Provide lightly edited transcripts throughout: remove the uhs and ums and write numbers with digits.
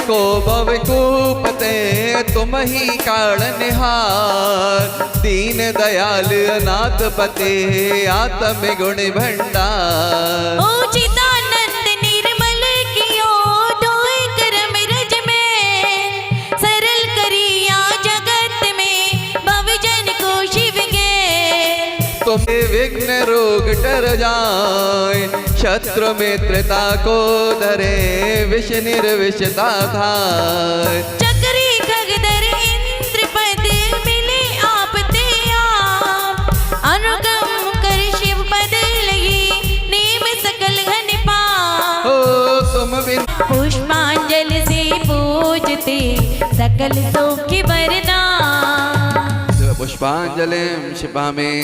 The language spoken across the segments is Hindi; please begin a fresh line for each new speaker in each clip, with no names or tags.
को भवकूपते तुम ही कारणहार। दीन दयाल अनाथ पते आत्म गुण भंडार।
ओ चिदानंद निर्मल कियो धोए करम रज में, सरल करिया जगत में भवजन को शिव गे।
तुम्हें विघ्न रोग टर जाए, शत्रु मित्रता को धरे विष निर्विषता खाए।
चक्री खगधर इंद्र पद मिले आप ते आप, अनुगम कर शिव पद लगी नेम सकल घन पाप।
हो तुम बिन
पुष्पांजलि से पूजते सकल सौख्य वरदान।
पुष्पांजलिं क्षिपामि।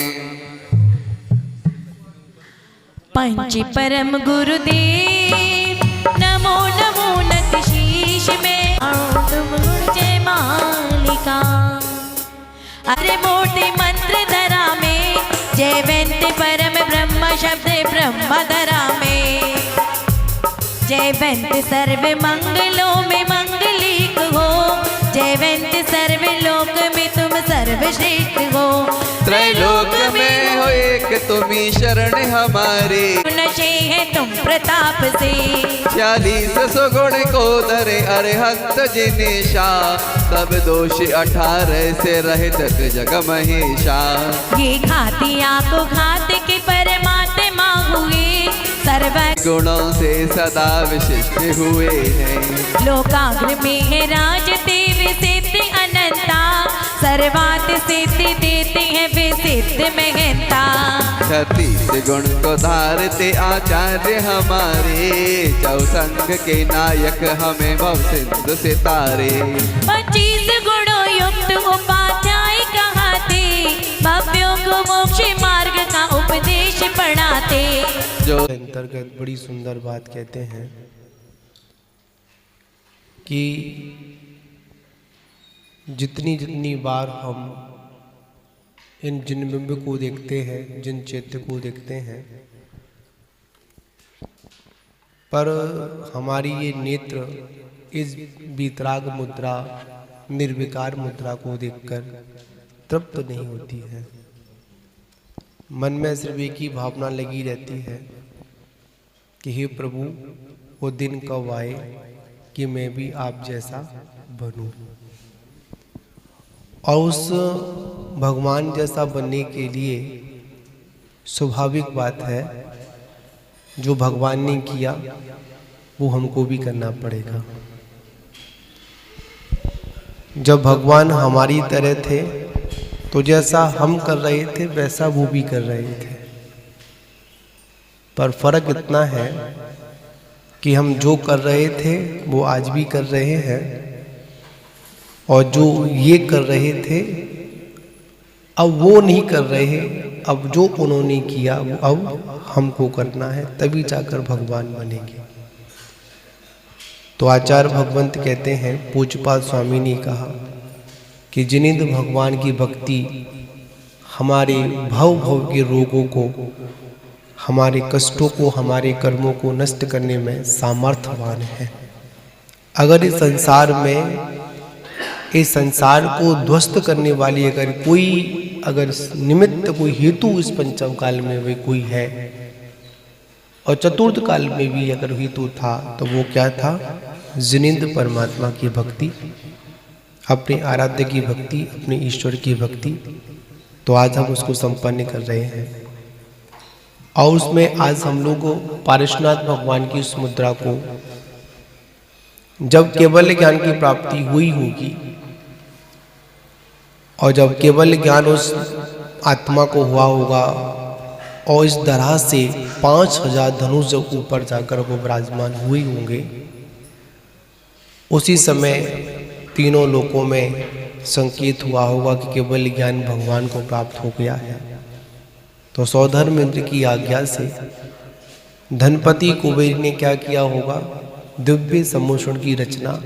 पंच परम गुरुदेव नमो नमो नत शीश में जय मालिका। अरे मोटे मंत्र धरा में जयवंत परम ब्रह्म शब्द ब्रह्म धरा में। जयवंत सर्व मंगलों में मंगलिक हो, जयवंत सर्व लोक में तुम सर्वश्रेष्ठ हो।
त्रैलोक में हो एक तुम्ही शरण हमारे,
नशे है तुम प्रताप से।
46 सुगुण को धरे अरहंत जिनेशा, सब दोष 18 से रहित जग महेशा।
ये घातिया को घात के परमात्मा हुए, सर्व
गुणों से सदा विशिष्ट हुए हैं।
लोकाग्र में है राजते विसिद्ध अनंता, सर्वात सिद्ध देते हैं विसिद्ध महंता।
36 गुण को धारते आचार्य हमारे, चौसंग के नायक हमें भव सिंधु से तारे।
25 गुणों युक्त उपाध्याय कहाते, भव्यों को मोक्ष मार्ग का उपदेश पढ़ाते।
जो
अंतर्गत बड़ी सुंदर बात कहते हैं कि जितनी जितनी बार हम इन जिन बिंब को देखते हैं, जिन चैत्य को देखते हैं, पर हमारी ये नेत्र इस वितराग मुद्रा, निर्विकार मुद्रा को देखकर तृप्त नहीं होती है। मन में सिर्फ एक ही भावना लगी रहती है कि हे प्रभु, वो दिन कब आए कि मैं भी आप जैसा बनूं। और उस भगवान जैसा बनने के लिए स्वाभाविक बात है, जो भगवान ने किया वो हमको भी करना पड़ेगा। जब भगवान हमारी तरह थे तो जैसा हम कर रहे थे वैसा वो भी कर रहे थे, पर फर्क इतना है कि हम जो कर रहे थे वो आज भी कर रहे हैं, और जो ये कर रहे थे अब वो नहीं कर रहे। अब जो उन्होंने किया वो अब हमको करना है, तभी जाकर भगवान बनेंगे। तो आचार्य भगवंत कहते हैं, पूज्यपाद स्वामी ने कहा कि जिनेंद्र भगवान की भक्ति हमारे भव भव के रोगों को, हमारे कष्टों को, हमारे कर्मों को नष्ट करने में सामर्थ्यवान है। अगर इस संसार में, इस संसार को ध्वस्त करने वाली अगर निमित्त, कोई हेतु इस पंचम काल में वे कोई है, और चतुर्थ काल में भी अगर हेतु था, तो वो क्या था? जिनेंद्र परमात्मा की भक्ति, अपने आराध्य की भक्ति, अपने ईश्वर की भक्ति। तो आज हम उसको संपन्न कर रहे हैं, और उसमें आज हम लोग पारशुनाथ भगवान की उस मुद्रा को जब केवल ज्ञान की प्राप्ति हुई होगी, और जब केवल ज्ञान उस आत्मा को हुआ होगा, और इस तरह से 5000 धनुष जब ऊपर जाकर वो विराजमान हुए होंगे, उसी समय तीनों लोकों में संकेत हुआ होगा कि केवल ज्ञान भगवान को प्राप्त हो गया है। तो सौधर्मेंद्र की आज्ञा से धनपति कुबेर ने क्या किया होगा? दिव्य सम्मोषण की रचना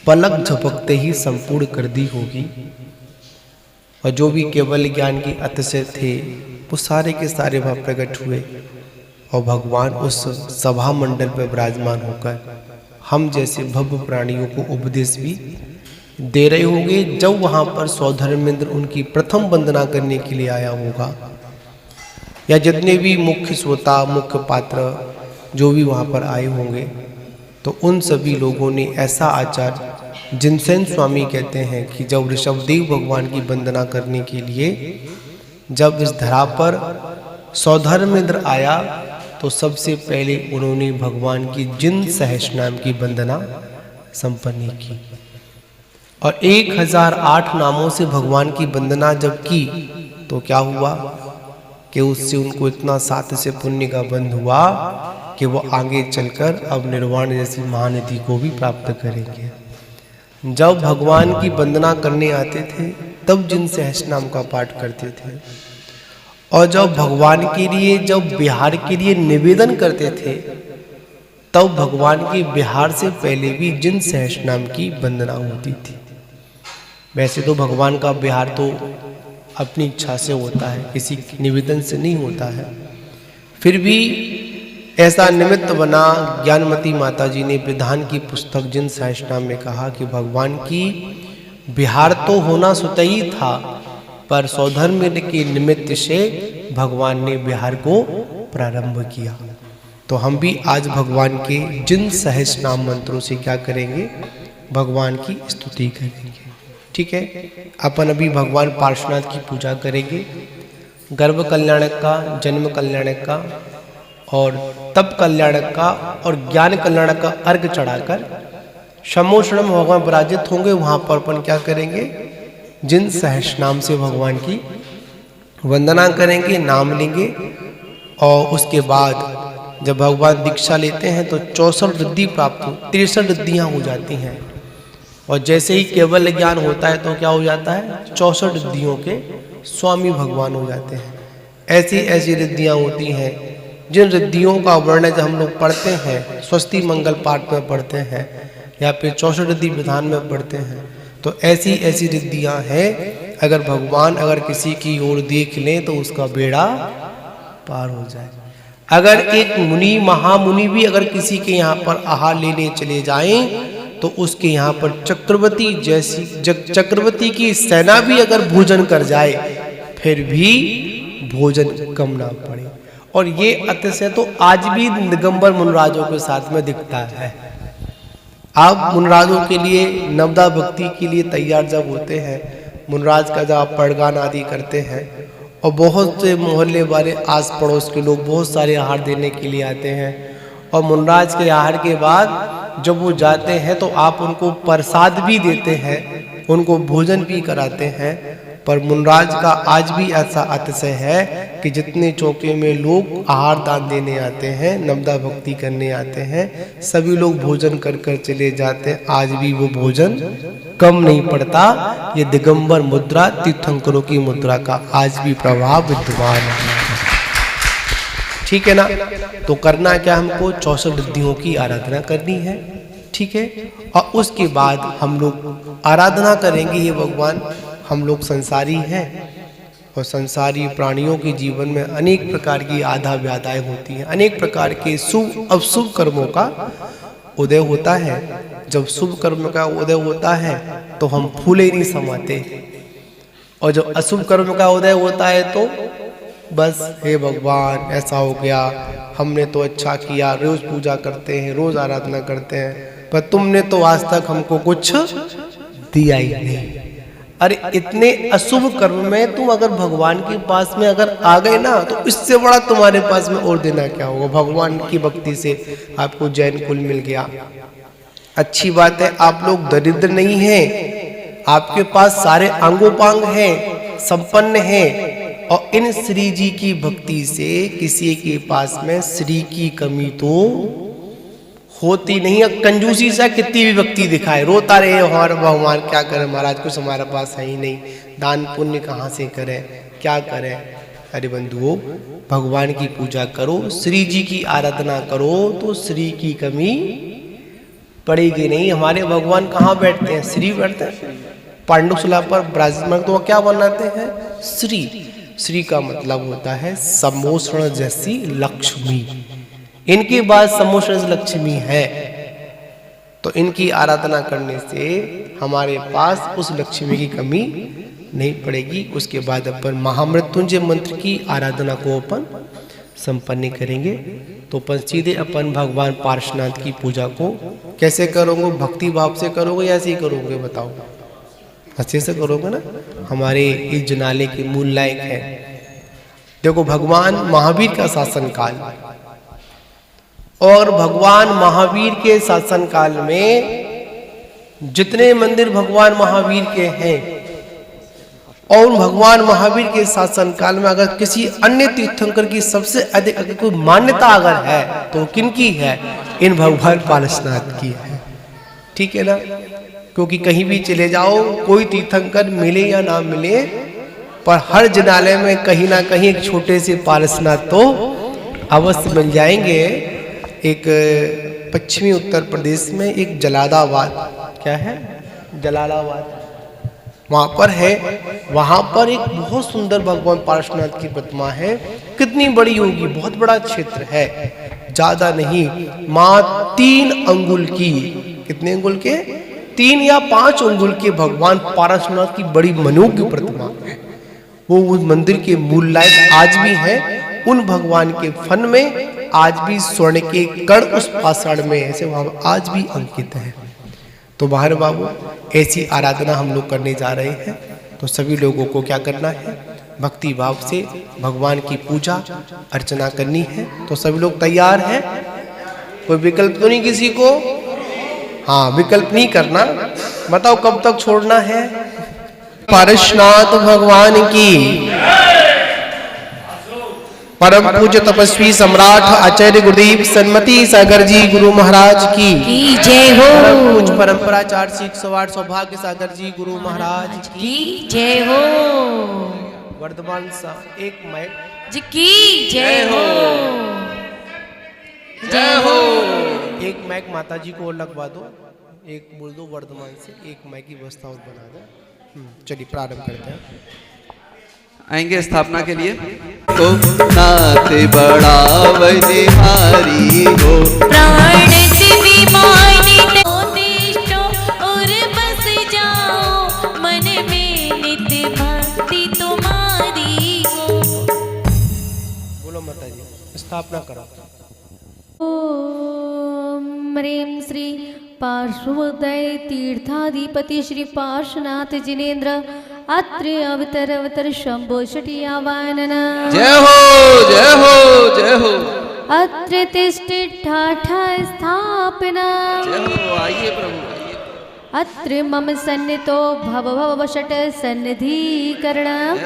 पलक झपकते ही संपूर्ण कर दी होगी, और जो भी केवल ज्ञान की अतिशय थे वो सारे के सारे वहाँ प्रकट हुए, और भगवान उस सभा मंडल पर विराजमान होकर हम जैसे भव्य प्राणियों को उपदेश भी दे रहे होंगे। जब वहाँ पर सौधर्मेंद्र उनकी प्रथम वंदना करने के लिए आया होगा, या जितने भी मुख्य श्रोता मुख्य पात्र जो भी वहाँ पर आए होंगे, तो उन सभी लोगों ने ऐसा आचार, जिनसेन स्वामी कहते हैं कि जब ऋषभदेव भगवान की वंदना करने के लिए जब इस धरा पर सौधर्मेंद्र आया, तो सबसे पहले उन्होंने भगवान की जिन सहस्रनाम की वंदना संपन्न की। और 1008 नामों से भगवान की वंदना जब की, तो क्या हुआ कि उससे उनको इतना साथ से पुण्य का बंध हुआ कि वो आगे चलकर अब निर्वाण जैसी महानिधि को भी प्राप्त करेंगे। जब भगवान की वंदना करने आते थे, तब जिन सहस्रनाम का पाठ करते थे, और जब भगवान के लिए जब बिहार के लिए निवेदन करते थे, तब भगवान के बिहार से पहले भी जिन सहस्रनाम की वंदना होती थी। वैसे तो भगवान का बिहार तो अपनी इच्छा से होता है, किसी निवेदन से नहीं होता है, फिर भी ऐसा निमित्त बना। ज्ञानमती माता जी ने विधान की पुस्तक जिन सहस्रनाम में कहा कि भगवान की बिहार तो होना स्वतः था, पर सौधर्मेंद्र के निमित्त से भगवान ने बिहार को प्रारंभ किया। तो हम भी आज भगवान के जिन सहस्रनाम मंत्रों से क्या करेंगे, भगवान की स्तुति करेंगे। ठीक है, अपन अभी भगवान पार्श्वनाथ की पूजा करेंगे, गर्भ कल्याणक का, जन्म कल्याणक का और तप कल्याणक का और ज्ञान कल्याणक का अर्घ चढ़ाकर शमोषणम भगवान विराजित होंगे। वहां पर अपन क्या करेंगे, जिन सहस्रनाम से भगवान की वंदना करेंगे, नाम लेंगे। और उसके बाद जब भगवान दीक्षा लेते हैं तो 64 रिद्धि प्राप्त हो, 63 रिद्धियां हो जाती हैं। और जैसे ही केवल ज्ञान होता है तो क्या हो जाता है, 64 रिद्धियों के स्वामी भगवान हो जाते हैं। ऐसी ऐसी रिद्धियां होती हैं, जिन रिद्धियों का वर्णन जब हम लोग पढ़ते हैं, स्वस्ति मंगल पाठ में पढ़ते हैं या फिर 64 रिद्धि विधान में पढ़ते हैं, तो ऐसी ऐसी रिद्धियां हैं, अगर भगवान अगर किसी की ओर देख लें तो उसका बेड़ा पार हो जाए। अगर एक मुनि महामुनि भी अगर किसी के यहाँ पर आहार लेने चले जाएं, तो उसके यहाँ पर चक्रवर्ती जैसी चक्रवर्ती की सेना भी अगर भोजन कर जाए, फिर भी भोजन कम ना पड़े। और ये अतिशय तो आज भी दिगंबर मुनराजों के साथ में दिखता है। आप मुनराजों के लिए नवदा भक्ति के लिए तैयार जब होते हैं, मुनराज का जब आप पड़गान आदि करते हैं, और बहुत से मोहल्ले वाले आस पड़ोस के लोग बहुत सारे आहार देने के लिए आते हैं, और मुनराज के आहार के बाद जब वो जाते हैं तो आप उनको प्रसाद भी देते हैं, उनको भोजन भी कराते हैं। पर मुनराज का आज भी ऐसा अतिशय है कि जितने चौके में लोग आहार दान देने आते हैं, नवदा भक्ति करने आते हैं, सभी लोग भोजन कर कर चले जाते हैं, आज भी वो भोजन कम नहीं पड़ता। ये दिगंबर मुद्रा, तीर्थंकरों की मुद्रा का आज भी प्रभाव विद्यमान है। ठीक है ना, तो करना क्या, हमको 64 रिद्धियों की आराधना करनी है। ठीक है, और उसके बाद हम लोग आराधना करेंगे, ये भगवान हम लोग संसारी हैं, और संसारी प्राणियों के जीवन में अनेक प्रकार की आधा व्याधाएं होती हैं, अनेक प्रकार के शुभ अशुभ कर्मों का उदय होता है। जब शुभ कर्म का उदय होता है तो हम फूले नहीं समाते, और जब अशुभ कर्म का उदय होता है तो बस हे भगवान ऐसा हो गया, हमने तो अच्छा किया, रोज पूजा करते हैं, रोज आराधना करते हैं, पर तुमने तो आज तक हमको कुछ दिया ही नहीं। अरे इतने अशुभ कर्म में तुम अगर भगवान के पास में अगर आ गए ना, तो इससे बड़ा तुम्हारे पास में और देना क्या होगा। भगवान की भक्ति से आपको जैन कुल मिल गया, अच्छी बात है। आप लोग दरिद्र नहीं हैं, आपके पास सारे अंगोपांग हैं, संपन्न हैं, और इन श्री जी की भक्ति से किसी के पास में श्री की कमी तो होती नहीं है। कंजूसी से कितनी भी भक्ति दिखाए, रोता रहे हमारा भगवान, क्या करें महाराज, कुछ हमारे पास है ही नहीं, दान पुण्य कहाँ से करें, क्या करें। अरे बंधुओं, भगवान की पूजा करो, श्री जी की आराधना करो, तो श्री की कमी पड़ेगी नहीं। हमारे भगवान कहाँ बैठते हैं, श्री बैठते हैं। पांडुशला पर विराजमान तो क्या बनाते हैं, श्री। श्री का मतलब होता है सम्मोषण जैसी लक्ष्मी। इनके बाद सम्मोषण लक्ष्मी है, तो इनकी आराधना करने से हमारे पास उस लक्ष्मी की कमी नहीं पड़ेगी। उसके बाद अपन महामृत्युंजय मंत्र की आराधना को अपन संपन्न करेंगे। तो अपन सीधे अपन भगवान पार्श्वनाथ की पूजा को कैसे करोगे? भक्ति भाव से करोगे या ऐसे ही करोगे? बताओ, अच्छे से करोगे ना? हमारे इस जनाले के मूल लायक है। देखो, भगवान महावीर का शासन काल, और भगवान महावीर के शासन काल में जितने मंदिर भगवान महावीर के हैं, और भगवान महावीर के शासन काल में अगर किसी अन्य तीर्थंकर की सबसे अधिक अगर कोई मान्यता अगर है तो किनकी है? इन भगवान पार्श्वनाथ की है। ठीक है ना? क्योंकि कहीं भी चले जाओ, कोई तीर्थंकर मिले या ना मिले, पर हर जनालय में कहीं ना कहीं एक छोटे से पार्श्वनाथ तो अवश्य मिल जाएंगे। एक पश्चिमी उत्तर प्रदेश में एक जलालाबाद, क्या है? जलालाबाद, वहाँ पर है। वहाँ पर एक बहुत सुंदर भगवान पार्श्वनाथ की प्रतिमा है। कितनी बड़ी होगी? बहुत बड़ा क्षेत्र है, ज्यादा नहीं, मात्र 3 अंगुल की। कितने अंगुल के? 3 या 5 अंगुल के भगवान पार्श्वनाथ की बड़ी मनोज्ञ प्रतिमा है। वो उस मंदिर के मूल लायक आज भी है। उन भगवान के फन में आज भी स्वर्ण के कण उस पाषाण में ऐसे वहां आज भी अंकित है। तो बाहर बाबू, ऐसी आराधना हम लोग करने जा रहे हैं। तो सभी लोगों को क्या करना है? भक्ति भाव से भगवान की पूजा अर्चना करनी है। तो सभी लोग तैयार हैं? कोई विकल्प तो नहीं किसी को? हाँ, विकल्प नहीं करना। बताओ कब तक छोड़ना है? पार्श्वनाथ भगवान की, परम पूज्य तपस्वी सम्राट आचार्य गुरुदेव सन्मति सागर जी गुरु महाराज की
जय हो।
परम पूज्य परंपराचार्य श्री 108 सौभाग्य सागर जी गुरु महाराज
की जय हो।
वर्धमान सा एक माइक
जी की जय हो। जय हो।
एक माइक माता जी को और लगवा दो, एक बोल दो वर्धमान से, एक माइक की व्यवस्था और बना दो। चलिए प्रारंभ करते हैं।
आएंगे स्थापना के लिए। तो नाथ बड़ा बलिहारी हो,
प्राण दिव्य मानित निष्ठो और बस जाओ, मन में नित्य भक्ति तुम्हारी हो।
बोलो माता जी, स्थापना करो।
ओम ह्रीं श्री पार्श्वोदय तीर्थाधिपति श्री पार्श्वनाथ जिनेन्द्र अत्र अवतर शंभो शटियावानन।
जय हो जय हो जय हो।
अत्र तिष्ठा स्थापना।
जय हो। आइए प्रभु, आइए।
अत्र मम सन्नितो भव षट सन्निधिकरण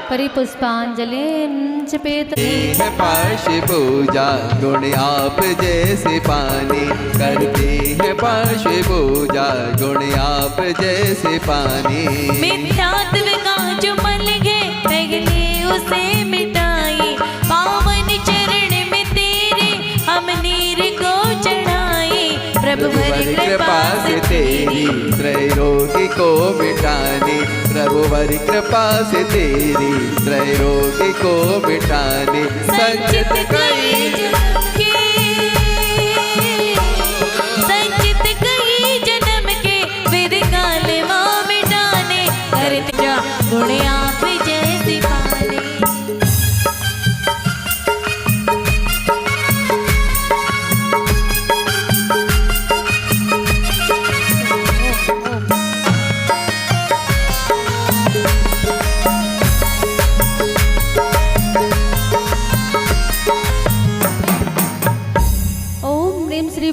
परिपुष्पांजलिं जपेत।
है पाश पूजा गुण आप जैसे पानी, करते हैं पाश पूजा गुण आप जैसे पानी।
मिथ्यात्व का जो मल है पहले उसे मिटाई, पावन चरण में तेरे हम नीर को चढ़ाए। प्रभु भरी
कृपा से तेरी त्रैलोकी को मिटाने, प्रभु भरी कृपा से तेरी त्रैलोकी को मिटाने।
संचित कई जन्म के, संचित कई जन्म के वेद काल मां मिटाने, करते जा गुण आप जैसी पाले।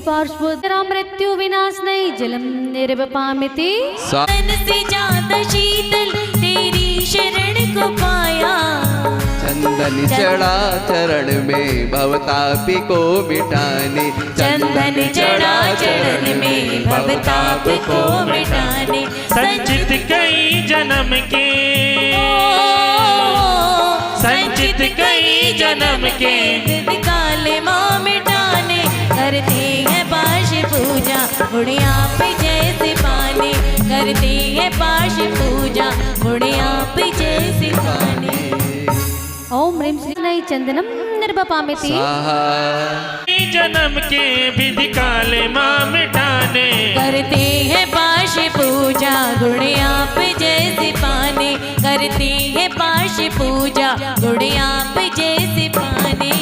पार्श्वोदरा मृत्यु विनाश नहीं जलम निर्वपामिति। तन से ज्यादा शीतल तेरी शरण को पाया,
चंदन चढ़ा चरण में भवताप को मिटाने।
चंदन चढ़ा चरण में भवताप को मिटाने।
संचित कई जन्म के, संचित कई जन्म के
काले मां मिटाने, करते हैं पाश पूजा गुण आप जैसे पाने। करते हैं पाश पूजा गुण आप जैसे पाने। ओम ह्रीं श्री चंदनम निर्वपामिति।
जन्म के विधि काले माँ मिटाने
करते हैं पाश पूजा गुण आप जैसे पाने करते हैं पाश पूजा गुण आप जैसे पाने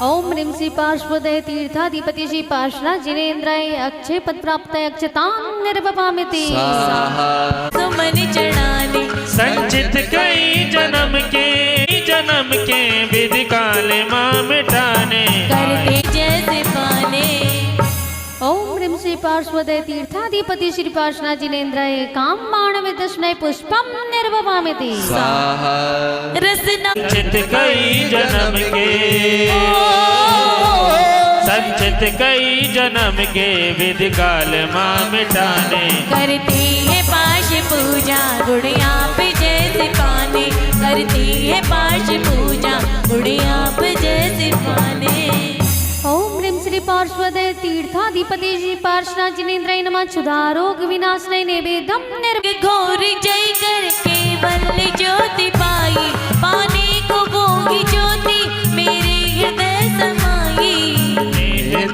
ओम ह्रीं श्री पार्श्वदय तीर्थाधिपति श्री पार्श्वनाथ जिनेन्द्राय अक्षय पद प्राप्त अक्षतां निर्वपामिति
सुमन चढ़ाने
संचित कई जन्म के विधि काले माँ मिटाने
करते जैसे पाने
ओम ह्रीं श्री पार्श्वदय तीर्थाधिपति श्री पार्श्वनाथ जिनेन्द्राय काम माणव दशनय पुष्पम निर्वपामिति
रसना
संचित कई जन्म के संचित कई जन्म के विधि काल माँ मिटाने
करते हैं पाश पूजा गुण आप जैसे पाने करते हैं पाश पूजा गुण आप जैसे पाने
ओम ह्रीं श्री पार्श्वदय तीर्थाधिपति श्री पार्श्वनाथ जिनेन्द्राय नमः क्षुधारोग विनाशनय नैवेद्यम
घोर जय कर केवल ज्योति पाई पाने को भोगी ज्योति मेरे हृदय समाई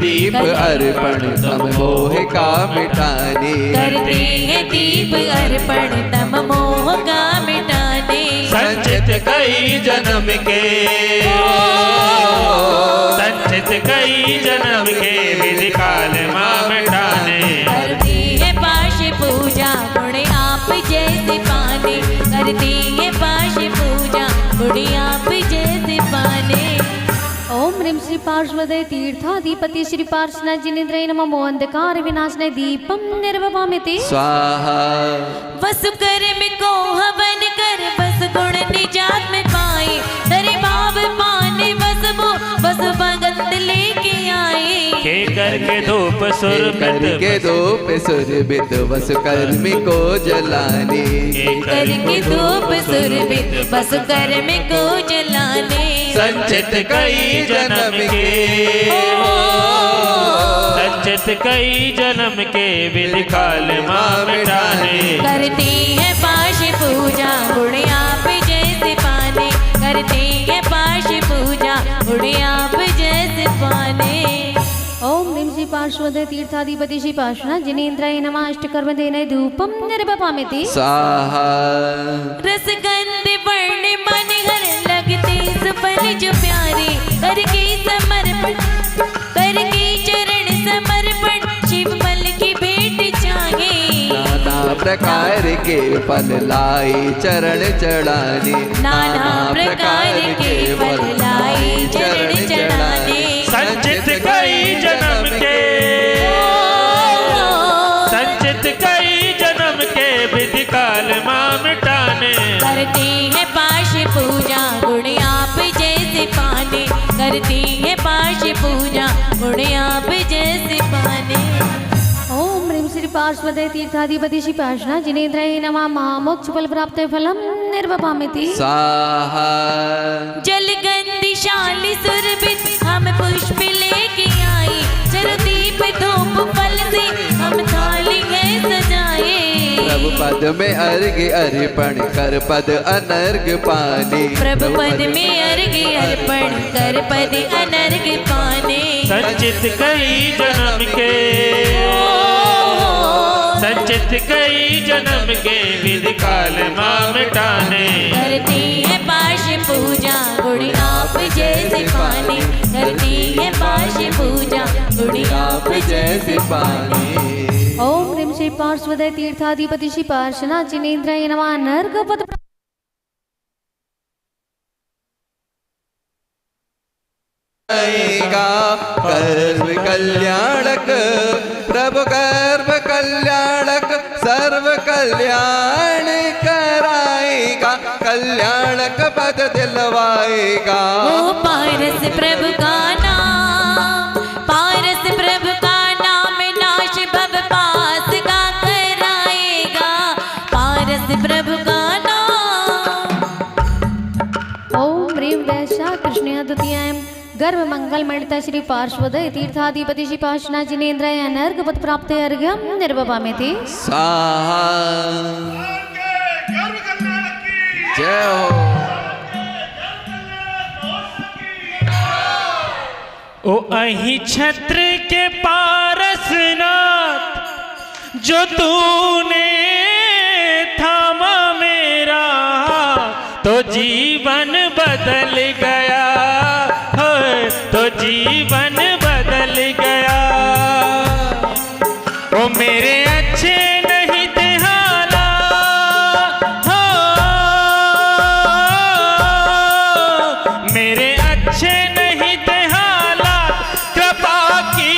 दीप अर्पण तम मोह का मिटाने
करते हैं दीप अर्पण तम मोह का मिटाने
संचित कई जन्म के संचित कई जन्म के विधि काल माँ मिटाने
करते हैं पाश पूजा गुण आप जैसे पाने करते हैं पाश पूजा गुण आप जैसे पाने
ओम ह्रीं श्री पार्श्वदय तीर्थाधिपति श्री पार्श्वनाथ जिनेन्द्राय नमः अंधकार विनाशनय दीपम निर्वपामिति
स्वाहा
वसु कर्म को हवन कर बस गुण निजात में पाए तेरे भाव पाने बस वो बस भगत लेके आए
के करके धूप सुर
करके धूप सुरभित वस कर्मी को जलाने
करके धूप सुरभित बस कर्म को जलाने
संचित कई जन्म के संचित कई जन्म के विधि काल माँ मिटाने
करते हैं पाश पूजा गुण आप जैसे पाने करते हैं पाश पूजा गुण आप जैसे पाने
ओम ह्रीं श्री पार्श्वदय तीर्थाधिपति श्री पार्श्वनाथ जिनेन्द्राय नमः अष्टकर्म देनय धूपम निर्वपामिति
स्वाहा
रसगंध वर्ण मन हर लगते सुफल जो प्यारे करके समर्पण करके चरण समर्पण शिव फल की भेंट चाहे
नाना प्रकार के फल लाई चरण चढ़ाने
नाना प्रकार के फल लाई चरण चढ़ाने
संचित कई जन्म के संचित कई जन्म के विधि काल माँ मिटाने
करते हैं पाश पूजा गुण आप जैसे पाने करते हैं पाश पूजा गुण आप जैसे पाने
ओम ह्रीं श्री पार्श्वदय तीर्थाधिपति श्री पार्श्वनाथ जिनेन्द्राय नमः महामोक्ष फल प्राप्त फलम निर्वपामिति
स्वाहा
जलगंधि शाली सुरभित हम पुष्प लेके आई चरदीप धूप फल से हम थाली है सजाए
प्रभु पद में अर्घ अर्पण कर पद अनर्घ पाने
प्रभु पद में अर्घ अर्पण कर पद अनर्घ पाने
संचित कई जन्म के संचित कई जन्म के विधि काल माँ मिटाने
करते हैं पाश पूजा गुण आप जैसे पाने करते हैं पाश पूजा गुण आप
जैसे पाने
ओम ह्रीं श्री पार्श्वदय तीर्थाधिपति श्री पार्श्वनाथ जिनेन्द्राय नमः नर्गपद
कर्म कल्याणक प्रभु कर्म कल्याणक सर्व कल्याण कराएगा कल्याणक पद दिलवाएगा
ओ पारस प्रभु का नाम पारस प्रभु का नाम नाश भव पास का कराएगा पारस प्रभु का नाम
ओम ह्रीं वैशा कृष्ण द्वितीयां गर्भ मंगल मंडिता श्री पार्श्वदय तीर्थाधिपति श्री पार्श्वनाथ जिनेन्द्राय अनर्घपद प्राप्त अर्घ्यम निर्वपामिति
स्वाहा जय हो
ओ अही छत्र के पारसनाथ जो तूने थामा मेरा तो जीवन बदल गया, तो जीवन बदल गया। ओ मेरे अच्छे नहीं थे हालात, मेरे अच्छे नहीं थे हालात, कृपा की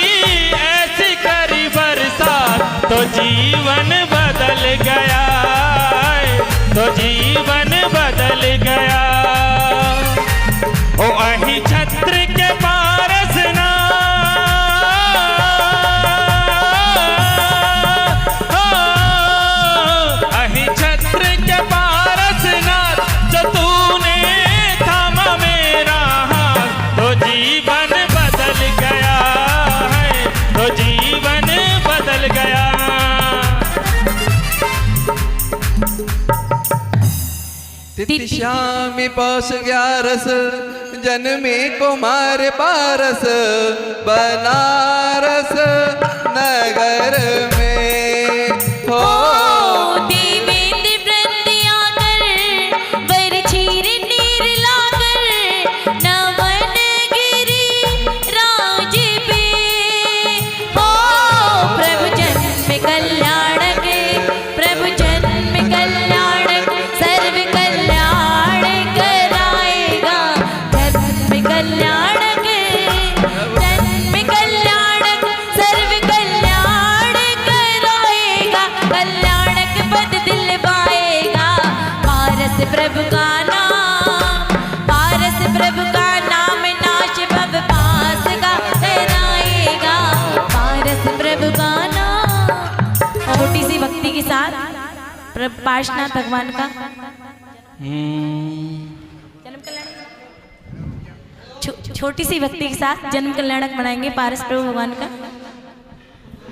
ऐसी करी बरसात तो जीवन बदल गया, तो जीवन बदल गया। ओ अही छत्र के पारसना अही छत्र के पारसना जो तूने थामा मेरा हाथ तो जीवन बदल गया है, तो जीवन बदल गया।
तिथि श्यामी पौष 11 जन्मे कुमार पारस बनारस नगर में हो।
देवेंद्र वृंद आकर बरछीर नीर लाकर नवन गिरी राज पे हो। प्रभु जन्म कल्याणक, प्रभु जन्म कल्याणक, सर्व कल्याण कराएगा। जन्म कल्याणक, जन्म कल्याणक, सर्व कल्याण कराएगा। कल्याणक पद दिलवाएगा। पारस प्रभु का नाम, पारस प्रभु का नाम नाश भव पास का कराएगा। पारस प्रभु का नाम। छोटी सी भक्ति के साथ पार्श्वनाथ भगवान का जन्म कल्याणक, छोटी सी भक्ति के साथ जन्म कल्याणक मनाएंगे पारस प्रभु भगवान का।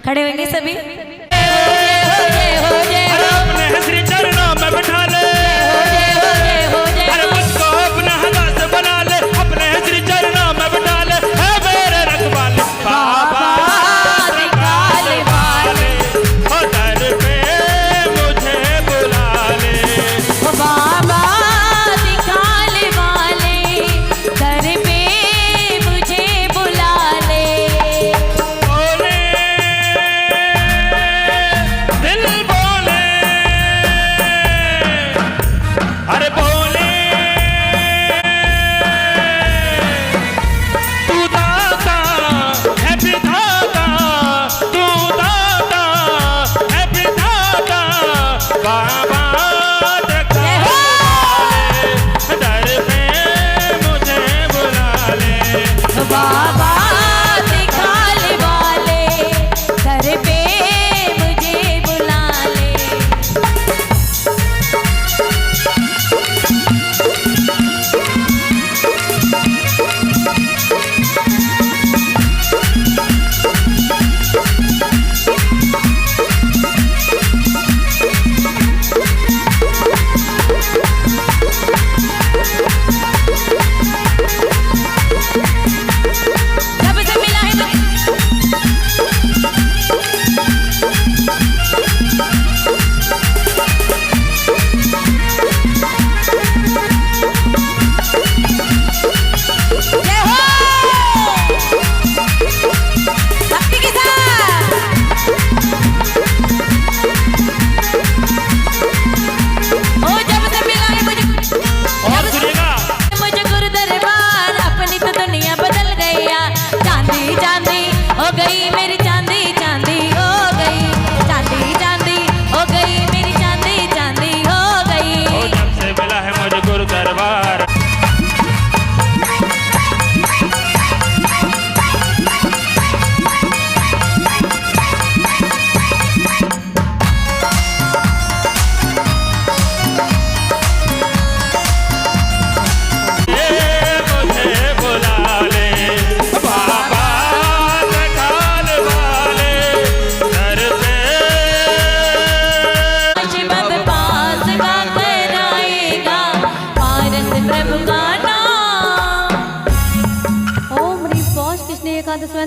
खड़े होंगे सभी।
अपने श्री चरणों में बिठा ले, अरे मुझको अपना हवा से बना ले, अपने श्री चरणों में बिठा ले। है मेरे रखवाले बाबा निकाले वाले, हो दर पे मुझे बुला ले।
बाबा दिखाने वाले दर पे मुझे बुला ले।
बोले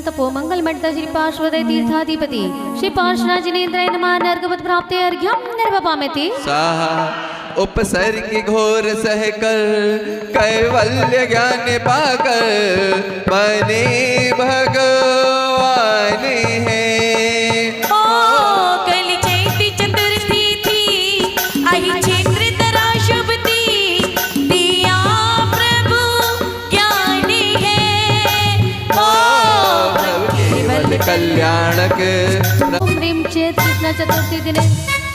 तपो मंगल मंडता श्री पार्श्वदय तीर्थाधिपति श्री पार्श्वनाथ जिनेन्द्राय नमः नर्गवत प्राप्ते अर्घ्यम निर्वपामेति
स्वाहा उपसर्ग घोर सहकर कैवल्य ज्ञान पाकर बने भगवान है।
ओ कल चैती चतुर्थी थी आई क्षेत्र तरा शुभ थी दिया प्रभु ज्ञान है। ओ
केवल कल्याणक
ओम ह्रीं चेत कृष्ण चतुर्थी दिने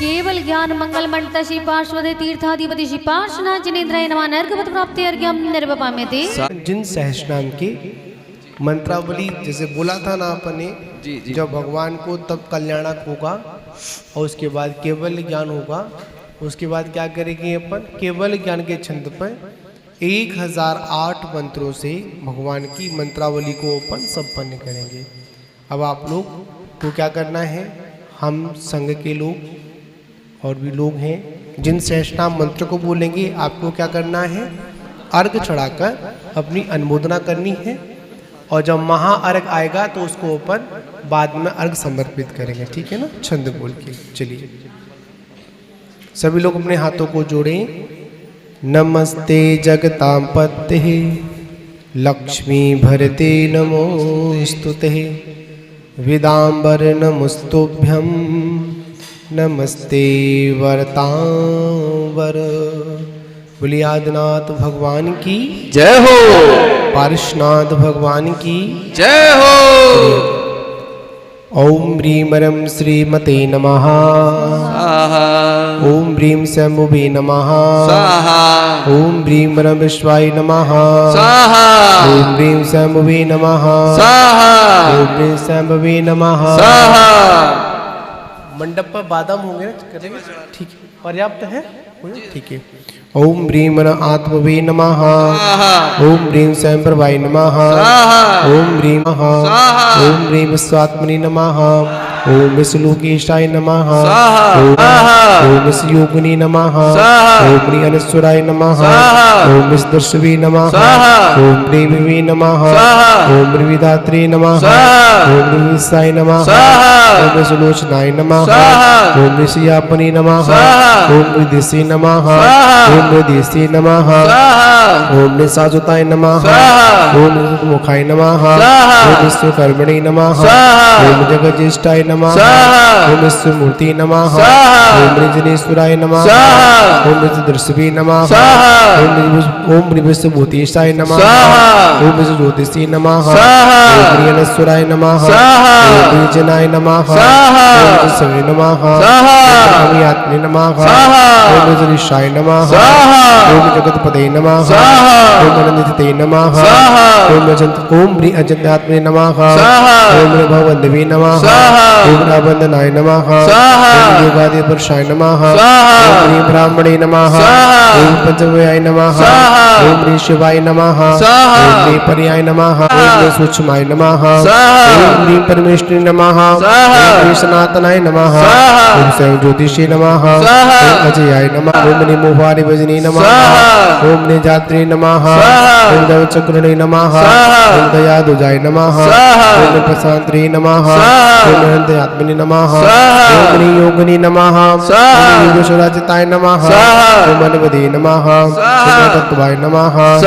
केवल ज्ञान मंगल मंडता श्री पार्श्वदय तीर्थाधिपति श्री पार्श्वनाथ जिनेन्द्राय नमः नर्गवत प्राप्ते अर्घ्यम निर्वपामेति।
जिन सहस्रनाम की मंत्रावली जैसे बोला था ना अपने,
जी।
जब भगवान को तब कल्याणक होगा और उसके बाद केवल ज्ञान होगा, उसके बाद क्या करेंगे अपन केवल ज्ञान के छंद पर 1008 मंत्रों से भगवान की मंत्रावली को अपन संपन्न करेंगे। अब आप लोग को क्या करना है, हम संघ के लोग और भी लोग हैं जिन सहस्रनाम मंत्र को बोलेंगे, आपको क्या करना है, अर्घ चढ़ाकर अपनी अनुमोदना करनी है। और जब महाअर्घ आएगा तो उसको अपन बाद में अर्घ समर्पित करेंगे, ठीक है ना, छंद बोल के। चलिए सभी लोग अपने हाथों को जोड़ें। नमस्ते जगतां पते लक्ष्मी भरते नमोस्तुते विदाम्बर नमस्तुभ्यं नमस्ते वरतांबर। बोलिए आदिनाथ भगवान की
जय हो,
पार्श्वनाथ भगवान की
जय हो।
ओम ह्रीं रं श्रीमते नमः।
स्वाहा
ओम ह्रीं शंभुवे नमः।
स्वाहा
ओम ह्रीं रं विश्वाय नमः।
स्वाहा
ओम ह्रीं शंभुवे नमः।
स्वाहा
ओम ह्रीं शंभुवे नमः।
स्वाहा।
मंडप पर बादाम होंगे ना, करेंगे, ठीक है, पर्याप्त है, ठीक है। ओम ह्रीं आत्मवे नमः। ओम ह्रीं स्वयंप्रभाय नमः। ओम ह्रीं ओम ह्रीं विश्वात्मने नमः। ओम विश्वलोकेशाय नमः। ओम विश्वयोगिनी नमः। ओम ह्रीं अनश्वराय नमः। ओम विश्वदर्शवे नमः। ओम ह्रीं विवे नमः। ओम ह्रीं विधात्रे नमः। ओम ह्रीं विश्वाय नमः। ओम विश्वलोचनाय नमः। ओम ऋषियापने नमः। ओम विदेशी नमः। ओम विदेशी नमः। ओम निशाजुताय नमः। ओम मुखाय नमः। ओम विश्वकर्मणे नमः। ओम जगज्येष्ठाय नमः। ओम विश्वमूर्ति नमः। ओम निजनेश्वराय नमः। ओम विश्वदर्शवे नमः। ओम विश्वभूतेशाय नमः। ओम विश्वज्योतिषी नमः। ओम प्रियनेश्वराय नमः। ओम प्रियजनाय नमः। ओम विश्वे नमः। ओम आत्मे नमः। ओम विजृषाय नमः। ओम जगतपते नमः। ओम अनंतते नमः। ओम अजंतात्मे नमः। ओम भववंदवे नमः। ओम रावंदनाय नमः। ओम योगादि पुरुषाय नमः। ओम ब्राह्मणे नमः। ओम पंचव्याय नमः। ओम शिवाय नमः। ओम पर्याय नमः। ओम सूक्ष्माय नमः। ओम परमेश्वरी नमः। ओम सनातनाय नमः। ओम स्वयं ज्योतिषी नमः। ओम अजयाय नमः। ओम निमोहारि भजनी नमः। ओम निजात्रे नमः। ओम दवचक्रणे नमः। ओम दयादुजाय नमः। ओम प्रशांत्रे नमः। ओम अनंतयात्मने नमः। ओम योगिनी नमः। ओम योगेश्वराचिताय नमः। ओम अनवदे नमः। ओम तत्वाय नमः। ओम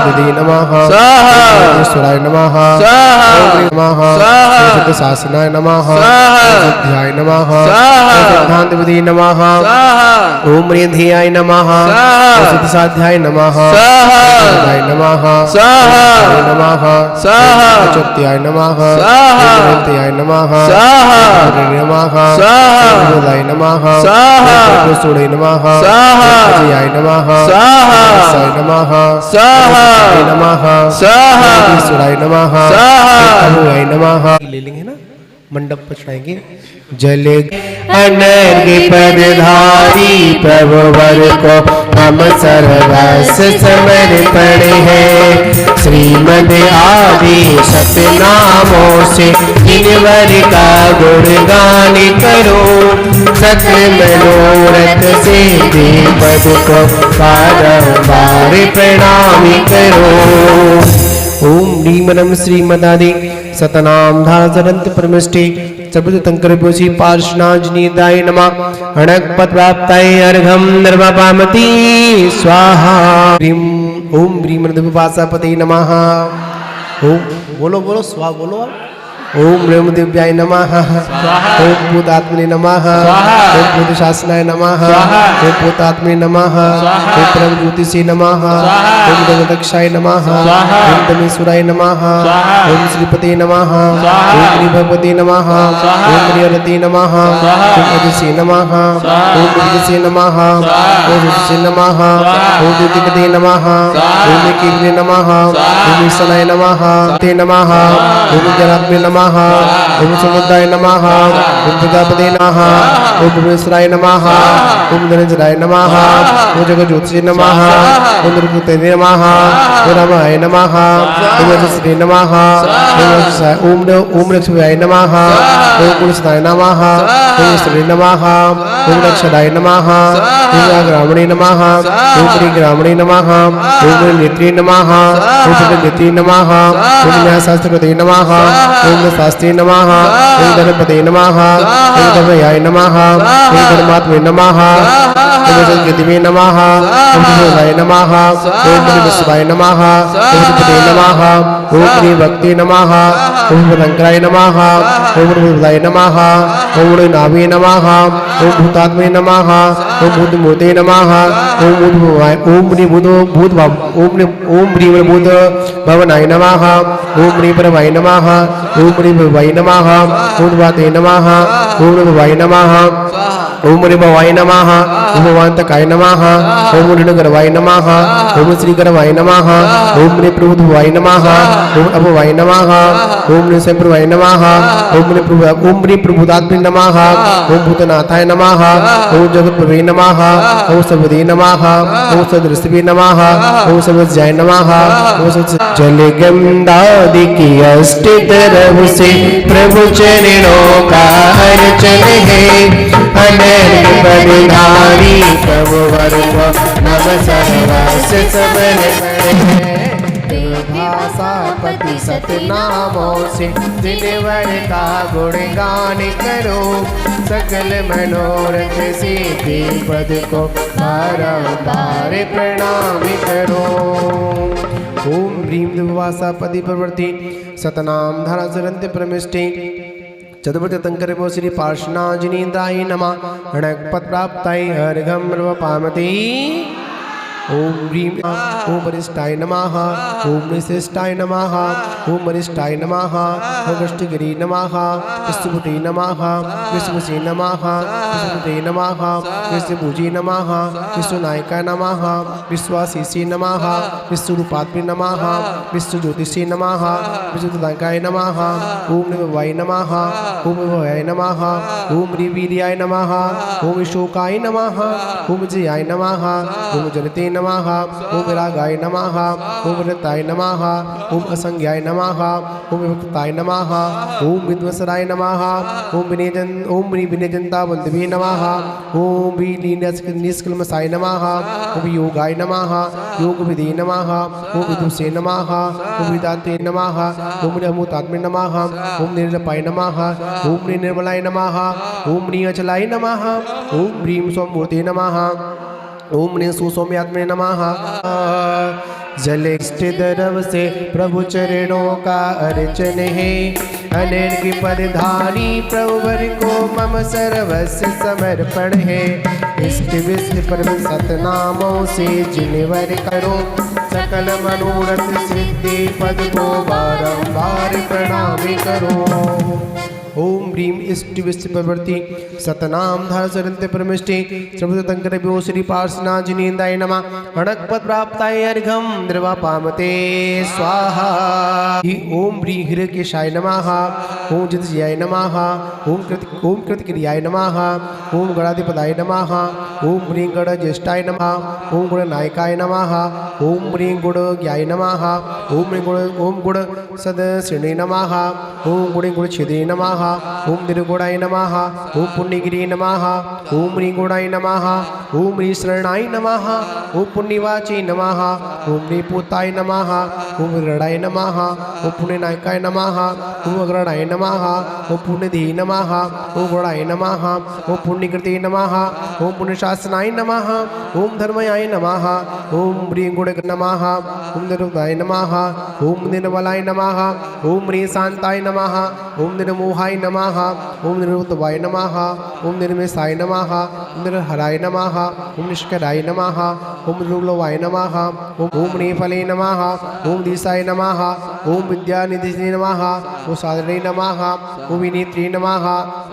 ददे नमः। ओम ईश्वराय नमः। ओम नमः। ओम सिद्धशासनाय नमः। ओम सिद्ध्याय नमः। ओम सिद्धान्तविदे नमः। ओम रिंधियाय नमः। ओम सिद्धसाध्याय नमः। ओम नमः। ओम नमः। चत्याय नमः। ओम नित्याय नमः। ओम नमः। ओम हृदय नमः। ओम सुड़े नमः। अजयाय नमः। साय नमः। नमः। ईश्वराय नमः। अभुवाय नमः। ले लेंगे ना, मंडप पर चढ़ाएंगे। जल अनर्घ पदधारी प्रभु वर को हम सर्वस समर्पण है। श्रीमद आदि सतनामों से जिनवर का गुणगान करो। सकल मनोरथ से देवद को बारंबार प्रणाम करो। ओम ह्रीं रं श्रीमदादि सतनाम धारसरंत परमिष्टि सबुत तंकर बोसी पार्श्वनाजनीदाय नमः अणक पद प्राप्ताय अर्घम निर्वापामति स्वाहा ह्रीं ओम ह्रीं मृदुपासापते नमः ओम बोलो बोलो स्वाहा बोलो ओम रेम दिव्याय नमः ओम भूतात्मने नमः ओम भूतशासनाय नमः ओम भूतात्मने नमः ओम परम ज्योतिषे नमः ओम दक्षाय नमः ओम दमेश्वराय नमः ओम श्रीपते नमः ओम श्रीभगवते नमः ओम हरिहरते नमः ओम अजसे नमः ओम अजसे नमः ओम अजसे नमः ओम दितिकते नमः ओम कीर्तने नमः ओम ईशनाय नमः ते नमः ओम जनात्मे नमः ओम समुद्राय नमः ओम प्रजापते नमः ओम भुवनेश्वराय नमः ओम धनंजयाय नमः ओम जगज्योतिषे नमः ओम दुर्गते नमः ओम रामाय नमः ओम अजस्रे नमः ओम लक्ष्मीय नमः ओम कुलसुताय नमः ओम श्री नमः ओम रक्षदाय नमः ओम ग्रामणे नमः ओम ग्रामणे नमः ओम नेत्रे नमः ओम नेत्रे नमः ओम न्यायशास्त्रकृते नमः ओम शास्त्रे नमः ओम धनपते नमः ओम धर्मयाय नमः ओम धर्मात्मे नमः ओम जगद्गतिवे नमः ओम शिवाय नमः ओम विश्वाय नमः ओम पते नमः ओम श्री भक्ति नमः ओम भयंकराय नमः ओम भूताय नमः ओम नाभे नमः ओम भूतात्मे नमः ओम भूतमूर्ते नमः ओम भूत भूत भवनाय नमः ओम परमाय नमः ओम भवाय नमः ओम वाते नमः ओम भवाय नमः ओम भवाय नमः ओम भवान्तकाय नमः ओम ऋणगर्वाय नमः ओम श्रीगर्वाय नमः ओम प्रभुभवाय नमः ओम अभवाय नमः ओम संप्रभवाय नमः ओम प्रभुदात्मे नमः ओम भूतनाथाय नमः ओम जगत्प्रभवे नमः ओम सबदे नमः ओम सदृष्टवे नमः ओम सबज्जाय नमः ओम जल गंधादि अष्ट तरफ से प्रभु चरणों का अर्चन है अनर्घ बलिधारी प्रभु वर्ग नम सर्वस समर्पण भाषापति सतनामों से दिलवर का गुणगान करो सकल मनोरथ सिद्धि पद को बारंबार प्रणाम करो ओम ह्रीं दिव्यवासापति प्रवर्ति सतनाम धरासरंत प्रमिष्टि चतुर्थ तंकर श्री पार्श्वनाजनीदाय नमः अणक पद प्राप्ताय अर्घम पामते ओम ह्रीं ओम वरिष्ठाय नमः ओम निशिष्टाय नमः ओम वरिष्ठाय नमः अगस्त्यगिरि नमः विष्णुपते नमः विष्णुसे नमः विष्णुपते नमः विष्णुभुजे नमः विष्णुनायकाय नमः विश्वासीसे नमः विष्णुरूपात्मे नमः विष्णुज्योतिषे नमः विष्णुदायकाय नमः ओम नमः नमः ओम भवाय नमः ओम वीर्याय नमः ओम शोकाय नमः ओम जयाय नमः ओम जलते नमः ओम रागाय नमः ओम रताय नमः ओम असंज्ञाय नमः ओम विभक्ताय नमः ओम विद्वसराय नमः ओम विनयजनता बंधवे नमः ओम निष्कल्मषाय नमः ओम योगाय नमः योग विधे नमः ओम विदुषे नमः ओम विदाते नमः ओम अमूतात्मे नमः ओम निर्लपाय नमः ओम निर्मलाय नमः ओम नियचलाय नमः ओम ह्रीं स्वमूर्ते नमः ओम ने सुसौम्यात्मे नमः जल दरव से प्रभु चरणों का अर्चन है अनर्घ पदधारी प्रभुवर को मम सर्वस्व समर्पण है इष्ट विष्ट परम सतनामों से जिनवर करो सकल मनोरथ सिद्धि पद को बारंबार प्रणाम करो ओम ह्रीं इष्ट विष्ट प्रवर्ति सतनाम धारसरंत परमिष्टि सर्वतंकर व्यो श्री पार्श्वनाजनीदाय नमः अणक पद प्राप्ताय अर्घम द्रवापामते स्वाहा ओम ह्रीं हिरण्यकेशाय नमः ओम जितजयाय नमः ओम कृतक्रियाय नमः ओम गणाधिपदाय नमः ओम ह्रीं गणज्येष्ठाय नमः ओम गुणनायकाय नमः ओम ह्रीं गुणज्ञाय नमः ओम गुण सदश्रेणे नमः ओम गुणे गुणच्छेदे नमः ओम निर्गुणाय नमः ओम पुण्यगिरि नमः ओम ऋगुणाय नमः ओम ऋशरणाय नमः ओम पुण्यवाची नमः ओम ऋपूताय नमः ओम गृणाय नमः ओम पुण्यनायकाय नमः ओम अग्रणाय नमः ओम पुण्यधी नमः ओम गुणाय नमः ओम पुण्यकृते नमः ओम पुण्यशासनाय नमः ओम धर्मयाय नमः ओम ऋगुण नमः ओम निर्गुणाय नमः ओम निर्मलाय नमः ओम ऋशांताय नमः ओम निर्मोहाय नमः ओम निरुद्धवाय नमः ओम निर्मेशाय नमः ओम निर्हराय नमः ओम निष्कराय नमः ओम निर्लोवाय नमः ओम नेफले नमः ओम दिशाय नमः ओम विद्यानिधि नमः ओम साधने नमः ओम विनेत्रे नमः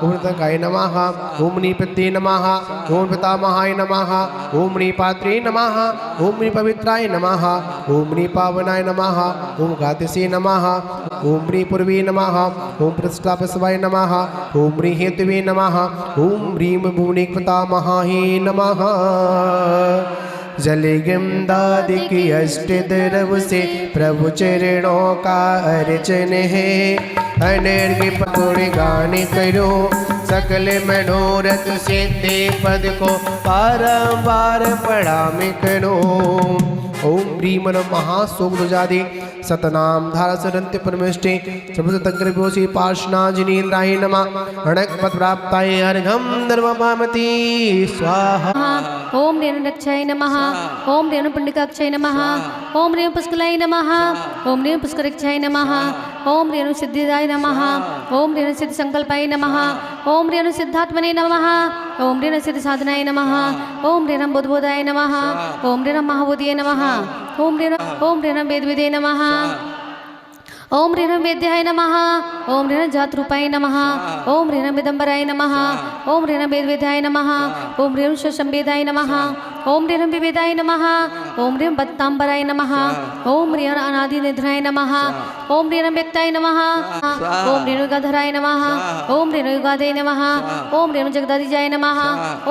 ओम तकाय नमः ओम निपत्ये नमः ओम पितामहाय नमः ओम निपात्रे नमः ओम निपवित्राय नमः ओम निपावनाय नमः ओम गातिसे नमः ओम पूर्वे नमः ओम प्रस्थापसवाय नमः ओम हेतवे नमः ओम ह्रीं भुवनेकपितामहाय नमः जल गंधादि की अष्ट द्रव से प्रभु चरणों का अर्चन है अनर्घ्य पकड़ गान करो सकल मनोरथ सिद्धि पद को बारंबार प्रणाम करो ओम ह्रीं महासोगजादे सतनाम धारा सरंत्य परमेष्टे शब्द तंग्रभ्योसी पार्श्वना जिनेन्द्राय नमः अणक पद प्राप्ताय अर्घम नर्मपामति स्वाहा
ओम रेणु रक्षाय नमः ओम रेणु पुण्यकाक्षाय नमः ओम रेणु पुष्कलाय नमः ओम रेणु पुष्करक्षाय नमः ओम रेणु सिद्धिदाय नमः ओम रेणु सिद्ध संकल्पाय नमः ओम रेणु सिद्धात्मने नमः ओम रेणु सिद्ध साधनाय नमः ओम रेणु बुद्धबोधाय नमः ओम रेणु महाबोधिये नमः ओम रेणु वेदविदे नमः ओम ऋण वेद्याय नमः ओम ऋण जातरूपाय नमः ओम ऋण विदंबराय नमः ओम ऋण वेदवेदाय नमः ओम ऋण शशंवेदाय नमः ओम ऋण विवेदाय नमः ओम ऋण बत्तांबराय नमः ओम ऋण अनादि निधनाय नमः ओम ऋण व्यक्ताय नमः ओम ऋण युगाधराय नमः ओम ऋण युगादय नमः ओम ऋण जगदादिजाय नमः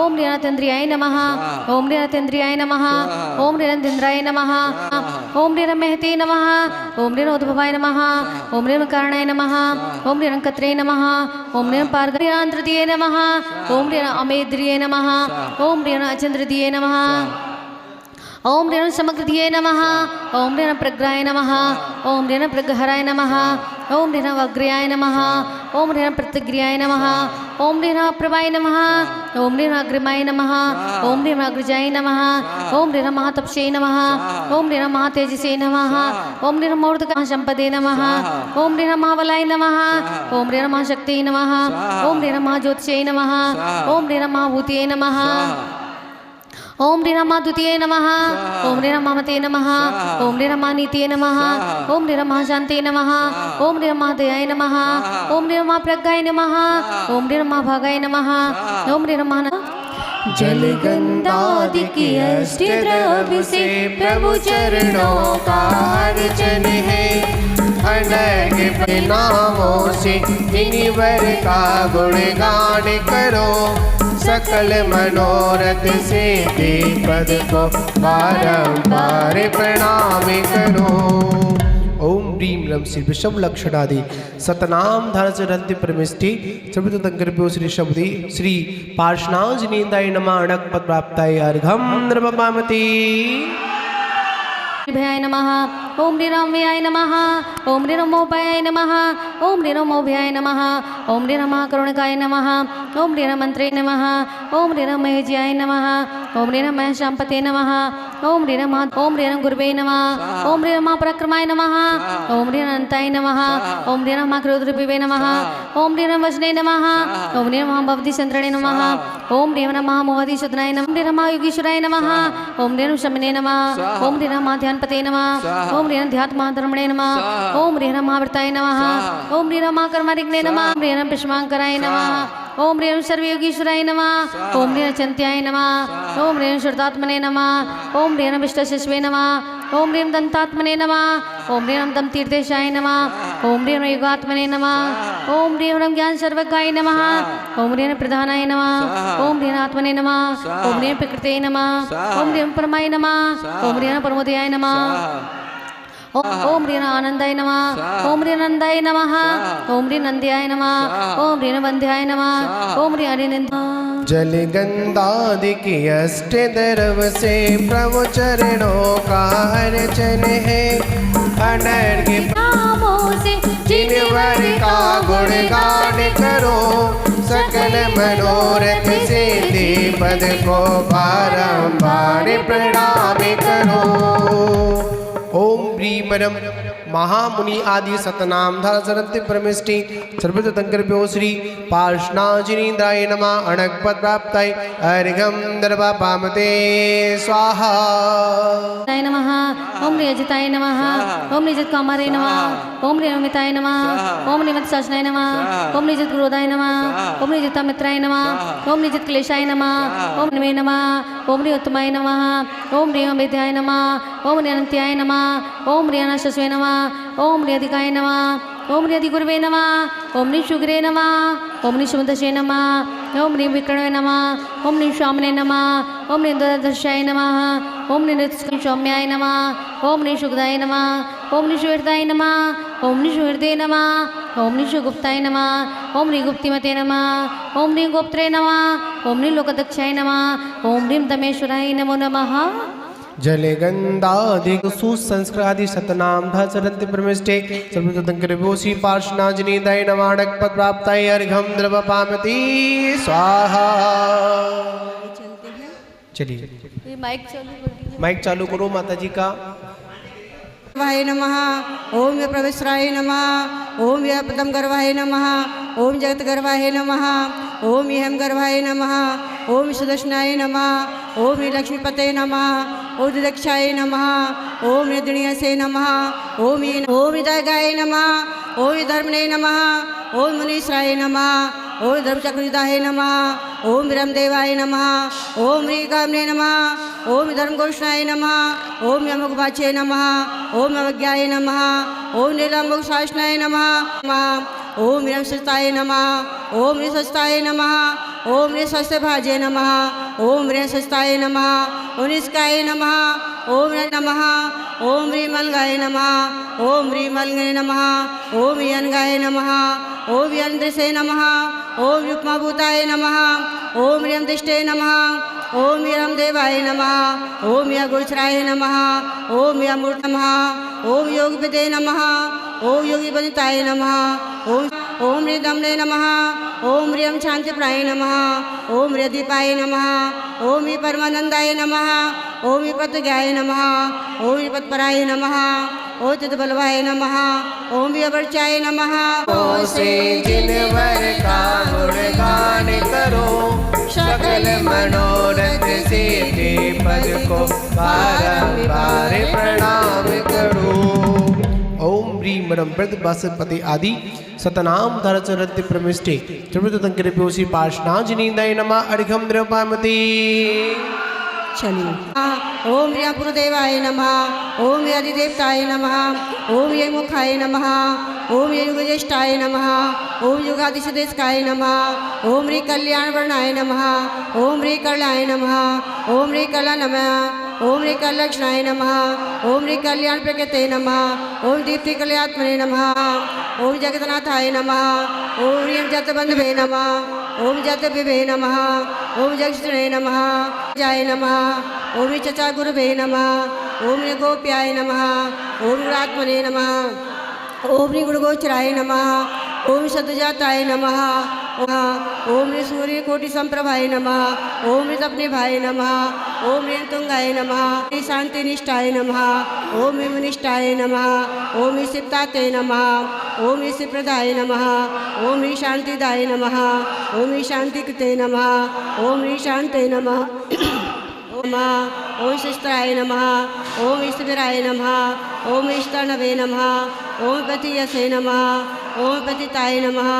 ओम ऋण तंद्रियाय नमः ओम ऋण तंद्रियाय नमः ओम ऋण इंद्राय नमः ओम ऋण महते नमः ओम ऋण उद्भवाय नमः ओम ऋण कारणाय नमः ओम ऋण कत्रे नमः ओम ऋण पारगृहांतृतीये नमः ओम ऋण अमेद्रिये नमः ओम ऋण अचंद्रदिये नमः ओम ऋण समग्रदिये नमः ओम ऋण प्रग्राय नमः ओम ऋण प्रगहराय नमः ओम ऋण वग्र्याय नमः ओम ऋण प्रतिग्र्याय नमः ओम ऋण अप्रभाय नमः ओम ऋण अग्रिमाय नमः ओम ऋण अग्रजाय नमः ओम ऋण महातपसे नमः ओम ऋण महातेजसे नमः ओम ऋण मूर्धका संपदे नमः ओम ऋण महाबलाय नमः ओम ऋण महाशक्तिये नमः ओम ऋण महाज्योतिषे नमः ओम ऋण महाभूतिये नमः ओम ऋण महाद्वितीये नमः ओम ऋण महामते नमः ओम ऋण महानीतिये नमः ओम ऋण महाशान्ते नमः ओम ऋण महादयाय नमः ओम ऋण महाप्रज्ञाय नमः ओम ऋण महाभागाय नमः ओम ऋण महा
जल गंधादि की अष्ट द्रव्य से प्रभु चरणों का अर्चन है अनर्घ्य नामों से इन्हीं का गुणगान करो सकल मनोरथ से पद को बारंबार प्रणाम करो ओम ह्रीं रम श्री विषम लक्षणादि सतनाम धर चरंति परमेष्टि शब्द तंगर्भ्यो श्री शब्दे श्री पार्श्वनां जिनेन्द्राय नमः अणक पद प्राप्ताय अर्घम नर्मपामति
भयाय नमः ओम ऋणव्याय नमः ओम ऋणमोपायाय नमः ओम ऋणमोभयाय नमः ओम ऋण महाकरुणिकाय नमः ओम ऋण मंत्रे नमः ओम ऋण महेज्याय नमः ओम ऋण महेशांपते नमः ओम ऋण गुरुवे नमः ओम ऋण महापराक्रमाय नमः ओम ऋण अनंताय नमः ओम ऋण महाक्रोधरूपिवे नमः ओम ऋण वचने नमः ओम ऋण महाभवति चंद्रणे नमः ओम ऋण महामोहति शतनाय नमः ऋण महायोगीश्वराय नमः ओम ऋण शमने नमः ओम ऋण महाध्यानपते नमः ओम ऋण ध्यात्मधर्मणे नमः ओम ऋण महाव्रताय नमः ओम ऋण महाकर्मारिग्ने नमः ओम ऋण पुष्पांकराय नमः ओम ऋण सर्वयोगीश्वराय नमः ओम ऋण चंत्याय नमः ओम ऋण श्रुतात्मने नमः ओम ऋण विष्टशिष्वे नमः ओम ऋण दंतात्मने नमः ओम ऋण दम तीर्थेशाय नमः ओम ऋण युगात्मने नमः ओम ऋण ज्ञान सर्वकाय नमः ओम ऋण प्रधानाय नमः ओम ऋण आत्मने नमः ओम ऋण प्रकृते नमः ओम ऋण परमाय नमः ओम ऋण परमोदयाय नमः ओम ह्रीं आनंदाय नमः ओम ह्रीं आनंदाय नमः ओम ह्रीं नंद्याय नमः ओम ह्रीं वंद्याय नमः ओम ह्रीं हरिनंद
जल गंधादिक अष्ट द्रव से प्रभु चरणों का अर्चन है। अनर्घ
नामों से
जिनवर का गुणगान करो सकल मनोरथ से पद को बारंबार प्रणाम करो। ओम ब्रीमरम महामुनि आदि सतनाम धर सरत्य परमेष्टि सर्वतंकर्भ्यो श्री पार्ष्णाजिनीन्द्राय नमः अणगपद प्राप्ताय अर्घ्यं दर्भापामते स्वाहा।
नमः ओम नियजिताय नमः ओम नियजित कामाय नमः ओम नियमिताय नमः ओम नियमित शासनाय नमः ओम नियजित गुरोदाय नमः ओम नियजित मित्राय नमः ओम नियजित क्लेशाय नमः ओम निमे नमः ओम नियुत्तमाय नमः ओम नियमिताय नमः ओम नियंत्याय नमः ओम नियनाशस्वे नमः ओम नियधिकाय नमः ओम नियधिगुरवे नमः ओम निशुग्रे नमः ओम निशुमदशे नमः ओम निविकर्णवे नमः ओम निशामने नमः ओम निदर्शाय नमः ओम निसौम्याय नमः ओम निशुगदाय नमः ओम निशुहृदाय नमः ओम निशुहृदे नमः ओम निशुगुप्ताय नमः ओम निगुप्तिमते नमः ओम निगुप्त्रे नमः ओम निलोकदक्षाय नमः ओम ह्रीं दमेश्वराय नमो नमः।
जल गंधाधिक सुसंस्कृति सतनाम ध सरन्ति परमेष्टे सर्वतंकर्भ्यो श्री पार्ष्णाजिनीन्द्राय नमः अणगपद प्राप्ताय अर्घ्यं दर्भापामते स्वाहा। चलिए माइक चालू करो माता जी का।
गर्वाय नमः ओम य प्रवेशराय नमः ओम य पदम गर्वाय नमः ओम जगत गर्वाय नमः ओम यम गर्वाय नमः ओम सुदर्शनाय नमः ओम लक्ष्मीपते नमः ओम दक्षाय नमः ओम दिणीयसे नमः ओम दगाय नमः ओम धर्मणे नमः ओम मुनीश्वराय नमः ओम धर्मचक्रयुधाय नमः ओम विरमदेवाय नमः ओम ह्रीकाम्ने नमः ओम धर्मघोषणाय नमः ओम यमगुभाचे नमः ओम अवज्ञाय नमः ओम नीलम्बुशासनाय नमः ओम निरंसताय नमः ओम निस्वस्ताय नमः ओम निस्वस्त्यभाजे नमः ओम निस्वस्ताय नमः ओम निष्काय नमः ओम नमः ओम ह्रीमलगाय नमः ओम ह्रीमलगे नमः ओम यनगाय नमः ओम यंद्रसे नमः ओम युक्माभूताय नमः ओम यम दिष्टे नमः ओम यम देवाय नमः ओम य गुरुचराय नमः ओम यमूर्त नमः ओम योगविदे नमः ओम योगी बनिताय नमः ओम ह्रीदम्ने नमः ओम ह्रियम शांतिप्राय नमः ओम ह्रीदीपाय नमः ओम हि परमानंदाय नमः ओम हि पतज्ञाय नमः ओम हि पत्पराय नमः ओम चितबलवाय नमः ओम हि अवर्चाय नमः
ओम से जिनवर का गुणगान करो सकल मनोरथ से पद को बारंबार प्रणाम करो। ओम ह्रीमरम वृद्धवासपते आदि सतनाम धर सरन्ति परमेष्टे सर्वतंकर्भ्यो श्री पार्ष्णाजिनीन्द्राय नमः अर्घ्यं दर्भापामते।
चलिए ओम या गुरुदेवाय नमः ओम या अधिदेवताय नमः ओम ये मुखाय नमः ओम ये युगज्येष्ठाय नमः ओम युगादिशदेशकाय नमः ओम ह्री कल्याण वर्णाय नमः ओम ह्री कल्याय नमः ओम ह्री कला नमः ओम ह्री कलक्षणाय नमः ओम ह्री कल्याण प्रकृते नमः ओम दीप्ति कल्यात्मने नमः ओम जगन्नाथाय नमः ओम ह्रीं जतबंधवे नमः ओम जतविभे नमः ओम जगश्रेणे नमः जाय नमः ओम चचा गुरुवे नमः ओम गोप्याय नमः ओम गुणात्मने नमः ओम गुणगोचराय नमः ओम सद्जाताय नमः ओम सूर्य कोटि संप्रभाय नमः ओम तपनिभाय नमः ओम तुंगाय नमः शांति निष्ठाय नमः ओम विमुनिष्ठाय नमः ओम सिप्ताते नमः ओम सिप्रदाय नमः ओम शांतिदाय नमः ओम शांतिकृते नमः ओम शांते नमः ओम शिस्त्राय नमः ओम ईश्वराय नमः ओम ईष्टर्णवे नमः ओम पतियसे नमः ओम पतिताय नमः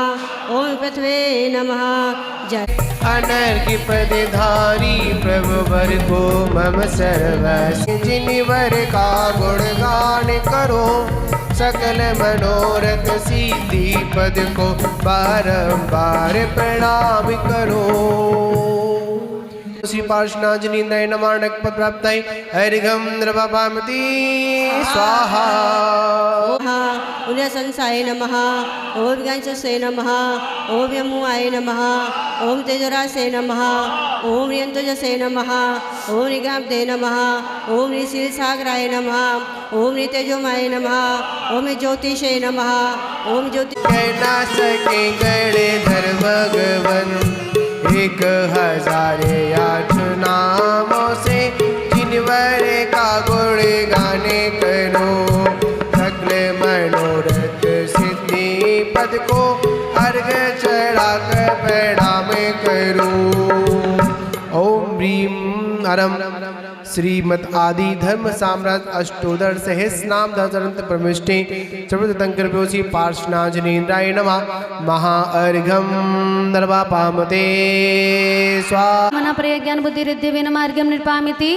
ओम पृथ्वे नमः। जय
अनर्घ पदधारी प्रभु वर को मम सर्वस्व जिनवर का गुणगान करो सकल मनोरथ सिद्धि पद को बारंबार प्रणाम करो। श्री पार्श्वनाथजनीन्द्राय नमः अनक्पद प्राप्ताय अर्घ्यं द्रवपामति स्वाहा।
उन्या संसाय नमः। ओम ज्ञानसे नमः। ओम यमुआय नमः। ओम तेजरासे नमः। ओम यंतजसे नमः। ओम निगामते नमः। ओम निशीलसागराय नमः। ओम नितेजोमाय नमः। ओम ज्योतिषे नमः। ओम ज्योति
कहना सके गणेधर भगवन 1008 नामों से जिनवर का गुण गाने करो सकल मनोरथ सिद्धि पद को अर्घ चढ़ा कर प्रणाम करो। ओम ह्रीं हरम श्रीमद आदि धर्म साम्राज्य अष्टोदर सहस्रनाम दशरंत प्रविष्टे चतुर्थंकरप्योसी पार्श्वनाथजनीन्द्राय नमः महाअर्घ्यं दर्वापामते स्वाहा।
मना प्रय ज्ञान बुद्धि रिद्धिवेन मार्गम निर्पामिति।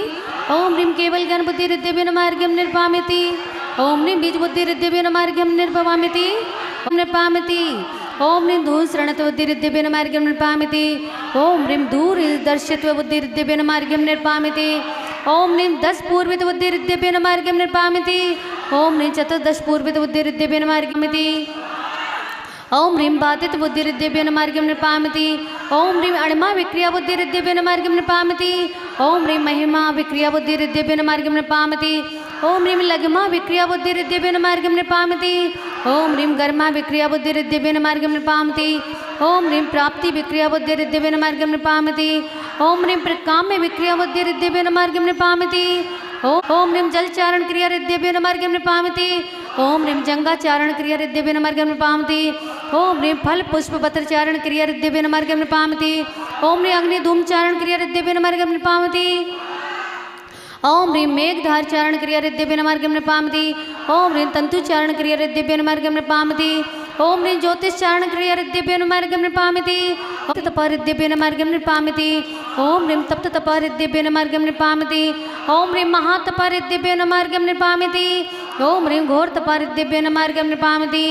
ओम ह्रीं केवल ज्ञान बुद्धि रिद्धिवेन मार्गम निर्पामिति। ओम ह्रीं बीज बुद्धि रिद्धिवेन मार्गम निर्पवामिति। ओम निर्पामिति। ओम ह्रीं धूल शरणत्व बुद्धि रिद्धिवेन मार्गम निर्पामिति। ओम ह्रीं दूर दर्शित्व बुद्धि रिद्धिवेन मार्गम निर्पामिति। ओम ह्रीं 10 पूर्वित बुद्धि रिद्धिवेन मार्गम निर्पामिति। ओम ह्रीं 14 पूर्वित बुद्धि रिद्धिवेन मार्गमिति। ओम ह्रीं बाधित बुद्धि रिद्धिवेन मार्गम निर्पामिति। ओम ह्रीं अणिमा विक्रिया बुद्धि रिद्धिवेन मार्गम निर्पामिति। ओम ह्रीं महिमा विक्रिया बुद्धि रिद्धिवेन मार्गम निर्पामिति। ओम ह्रीं लघिमा विक्रिया बुद्धि रिद्धिवेन मार्गम निर्पामिति। ओम ह्रीं गर्मा विक्रिया बुद्धि रिद्धिवेन मार्गम निर्पामिति। ओम ह्रीं प्राप्ति विक्रिया बुद्धि रिद्धिवेन मार्गम निर्पामिति। ओम ह्रीं प्रकाम्य विक्रिया बुद्धि रिद्धिवेन मार्गम निर्पामिति। ओम ह्रीं जलचारण क्रिया रिद्धिवेन मार्गम निर्पामिति। ओम ह्रीं जंगाचारण क्रिया रिद्धिवेन मार्गम निर्पामिति। ओम ह्रीं फल पुष्प पत्र चारण क्रिया रिद्धिवेन मार्गम निर्पामिति। ओम ह्रीं अग्नि धूम चारण क्रिया रिद्धिवेन मार्गम निर्पामिति। ओम ह्रीं मेघधार चारण क्रिया रिद्धिवेन मार्गम निर्पामिति। ओम ह्रीं तंतु चारण क्रिया रिद्धिवेन मार्गम निर्पामिति। ओम ह्रीं ज्योतिष चारण क्रिया रिद्धिवेन मार्गम निर्पामिति। ओम तप रिद्धिवेन मार्गम निर्पामिति। ओम ह्रीं तप्त तप रिद्धिवेन मार्गम निर्पामिति। ओम ह्रीं महातप रिद्धिवेन मार्गम निर्पामिति। ओम ह्रीं घोर तप रिद्धिवेन मार्गम निर्पामिति।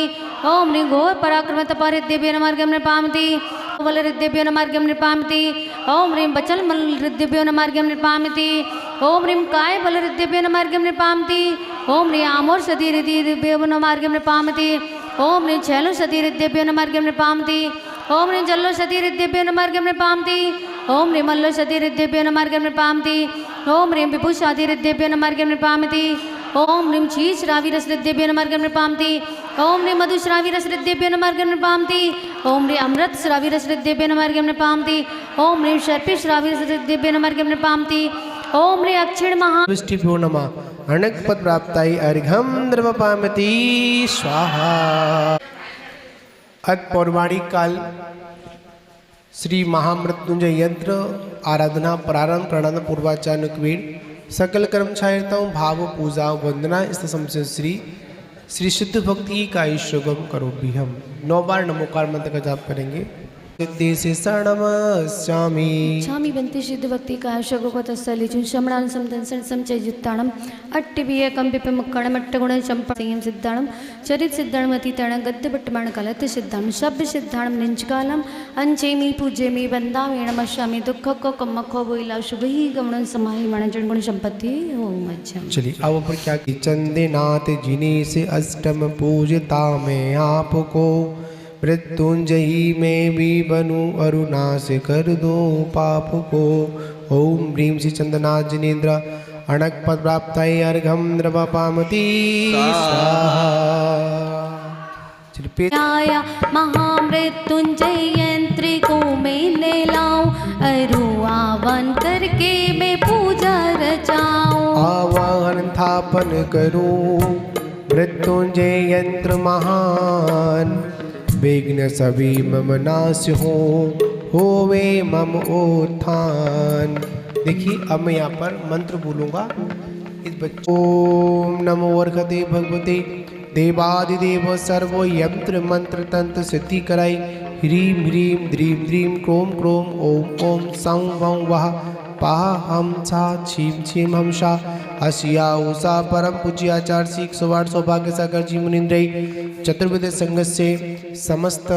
ओम ह्रीं घोर पराक्रम तप रिद्धिवेन मार्गम निर्पामिति। बल रिद्धिवेन मार्गम निर्पामिति। ओम ह्रीं बचल मल रिद्धिवेन मार्गम निर्पामिति। ओम ह्रीं काय बल रिद्धिवेन मार्गम निर्पामिति। ओम ह्रीं आमोर सदी रिद्धिवेन मार्गम निर्पामिति। ओम ह्रीं छैलो सदी रिद्धिवेन मार्गम निर्पामिति। ओम ह्रीं जल्लो सदी रिद्धिवेन मार्गम निर्पामिति। ओम ह्रीं मल्लो सदी रिद्धिवेन मार्गम निर्पामिति। ओम ह्रीं विभुषादि रिद्धिवेन मार्गम निर्पामिति। ओम ह्रीं क्षीरश्रावी रस रिद्धिवेन मार्गम निर्पामिति। ओम ह्रीं मधुश्रावी रस रिद्धिवेन मार्गम निर्पामिति। ओम ह्रीं अमृत श्रावी रस रिद्धिवेन मार्गम निर्पामिति। ओम ह्रीं सर्पी श्रावी रस रिद्धिवेन मार्गम निर्पामिति। ओम ह्रीं अक्षिण महा
विष्टिभ्यो नमः अनक्पद प्राप्ताय अर्घ्यं द्रवपामति स्वाहा। अत पौराणिक काल श्री महामृत्युंजय यंत्र आराधना प्रारंभ प्रणाम पूर्वाचार्य वेद सकल कर्मचारियों भाव पूजा वंदना इस समझ श्री शुद्ध भक्ति का ईश्वरगम करो भी हम 9 बार नमोकार मंत्र का जाप करेंगे। से शरणमस्यामि
स्वामी बंती सिद्ध भक्ति का शगोगतस्थलिचुं शमणान समदंसन समचयुत्ताणम अट्टिभिय कंपिपि मुक्कणम अट्टगुण संपयं सिद्धाणम चरित सिद्धाणम अतीताणम गद्य बट्टमाण कलत सिद्धाणम शब्द सिद्धाणम निंचकालम अंचेमि पूज्यमि वंदामि नमस्यामि दुःख को कम्मखो बोइला शुभ ही गमन समाहि मणजन गुण संपत्ति ओम अच्छा।
चलिए अब ऊपर क्या की चंदे नाथ जिने से अष्टम पूजता मैं आपको मृत्युंजयी में भी बनूं अरुणास कर दो पाप को। ओम ह्रीं श्री चंदनाथ जिनेन्द्र अणक्पद प्राप्ताय अर्घ्यं द्रवपामति स्वाहा।
आया महामृत्युंजय यंत्र को मैं ले लाऊं अरु आवाहन करके मैं पूजा रचाऊं।
आवाहन स्थापन करूं मृत्युंजय यंत्र महान विघ्न सभी मम नाश होवे मम उत्थान। देखिए अब मैं यहाँ पर मंत्र बोलूँगा इस बच्चों। ओम नमो अर्घते भगवते देवादिदेव सर्वो यंत्र मंत्र तंत्र सिद्धि कराई ह्रीं ह्रीं द्रीं द्रीं क्रोम क्रोम ओम ओम सं वं वः पाह हम सा छीम छीम हम शा अशिया उषा परम पूज्य आचार्य श्री 108 सौभाग्य सागर जी मुनिंद्र चतुर्वेद संघ से समस्त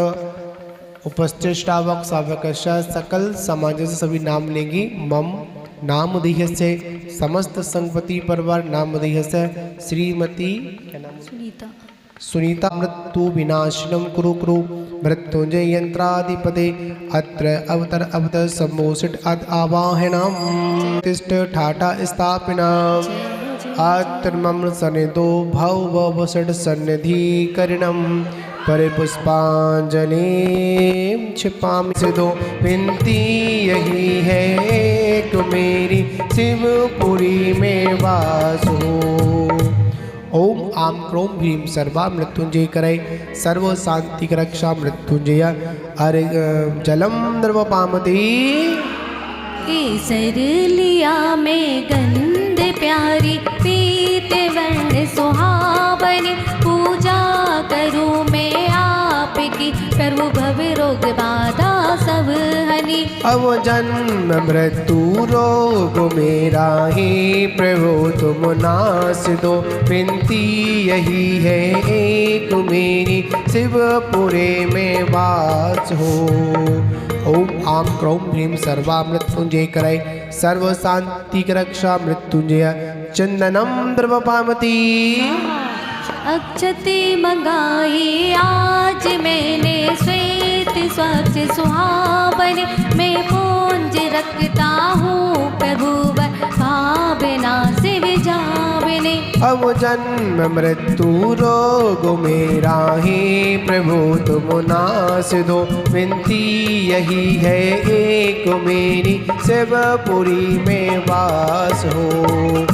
उपस्थित श्रावक सावक सकल समाज से सभी नाम लेंगी। मम नाम से समस्त संगपति परिवार नाम से श्रीमती सुनीता मृत्यु विनाशनम कुरु कुरु मृत्युंजय यंत्राधिपते अत्र अवतर अवतर सम्मोषित अद आवाहनम तिष्ठ ठाटा स्थापिनम अत्र मम सनिधो भव वसट सन्निधि करणम परे पुष्पांजलि छिपामि सिद्धो विनती यही है कि मेरी शिवपुरी में वास हो। ओम आम क्रोम ह्रीम सर्वा मृत्युंजय करे सर्व शांति रक्षा मृत्युंजय अरे जलम द्रवपामति
केसर लिया में गंध प्यारी पीते वर्ण सुहावनी पूजा करूँ मैं आपकी करवो भव रोग बाधा सब हनी।
अब जन्म मृत्यु रोग मेरा ही प्रभु तुम नास दो विनती यही है एक मेरी शिवपुरे में वास हो। ओम आम क्रोम ह्रीम सर्वा मृत्युंजय करे सर्व शांति रक्षा मृत्युंजय चंदनम द्रवपामति
अक्षते मंगाई आज मैंने श्वेत स्वच्छ सुहावने मैं पूंज रखता हूँ प्रभु भावना से विजावने।
अब जन्म मृत्यु रोग मेरा ही प्रभु तुम नास दो विनती यही है एक मेरी शिवपुरी में वास हो।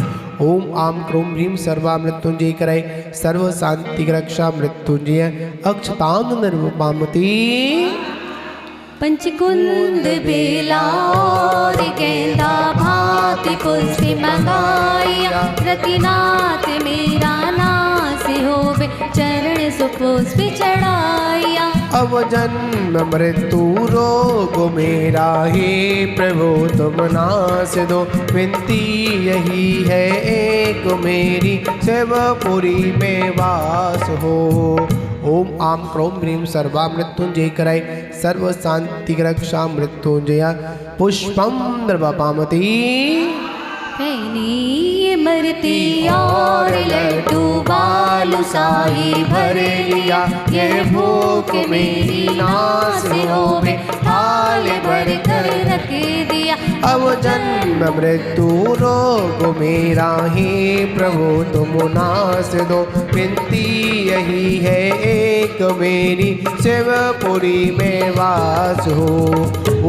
ओम आम क्रोम ह्रीम सर्वा मृत्युंजय करे सर्व शांति रक्षा मृत्युंजय अक्षतांग निर्वपामति
पंचकुंद बेला और गेंदा भांति पुष्प मंगाया रतिनाथ मेरा नास होवे चरण सुपुष्प चढ़ाया।
अब जन्म मृत्यु रोग मेरा ही प्रभु तुम नास दो विनती यही है एक मेरी शिवपुरी में वास हो। ओम आम क्रोम ह्रीम सर्वा मृत्युंजय कराय सर्व शांति रक्षा मृत्युंजय पुष्पम द्रवपामति
पैनी मरती और लड्डू बालू साई भर लिया ये भूख मेरी नास होवे थाल भर कर रख दिया।
अब जन्म मृत्यु रोग मेरा ही प्रभु तुम नास दो विनती यही है एक मेरी शिवपुरी में वास हो।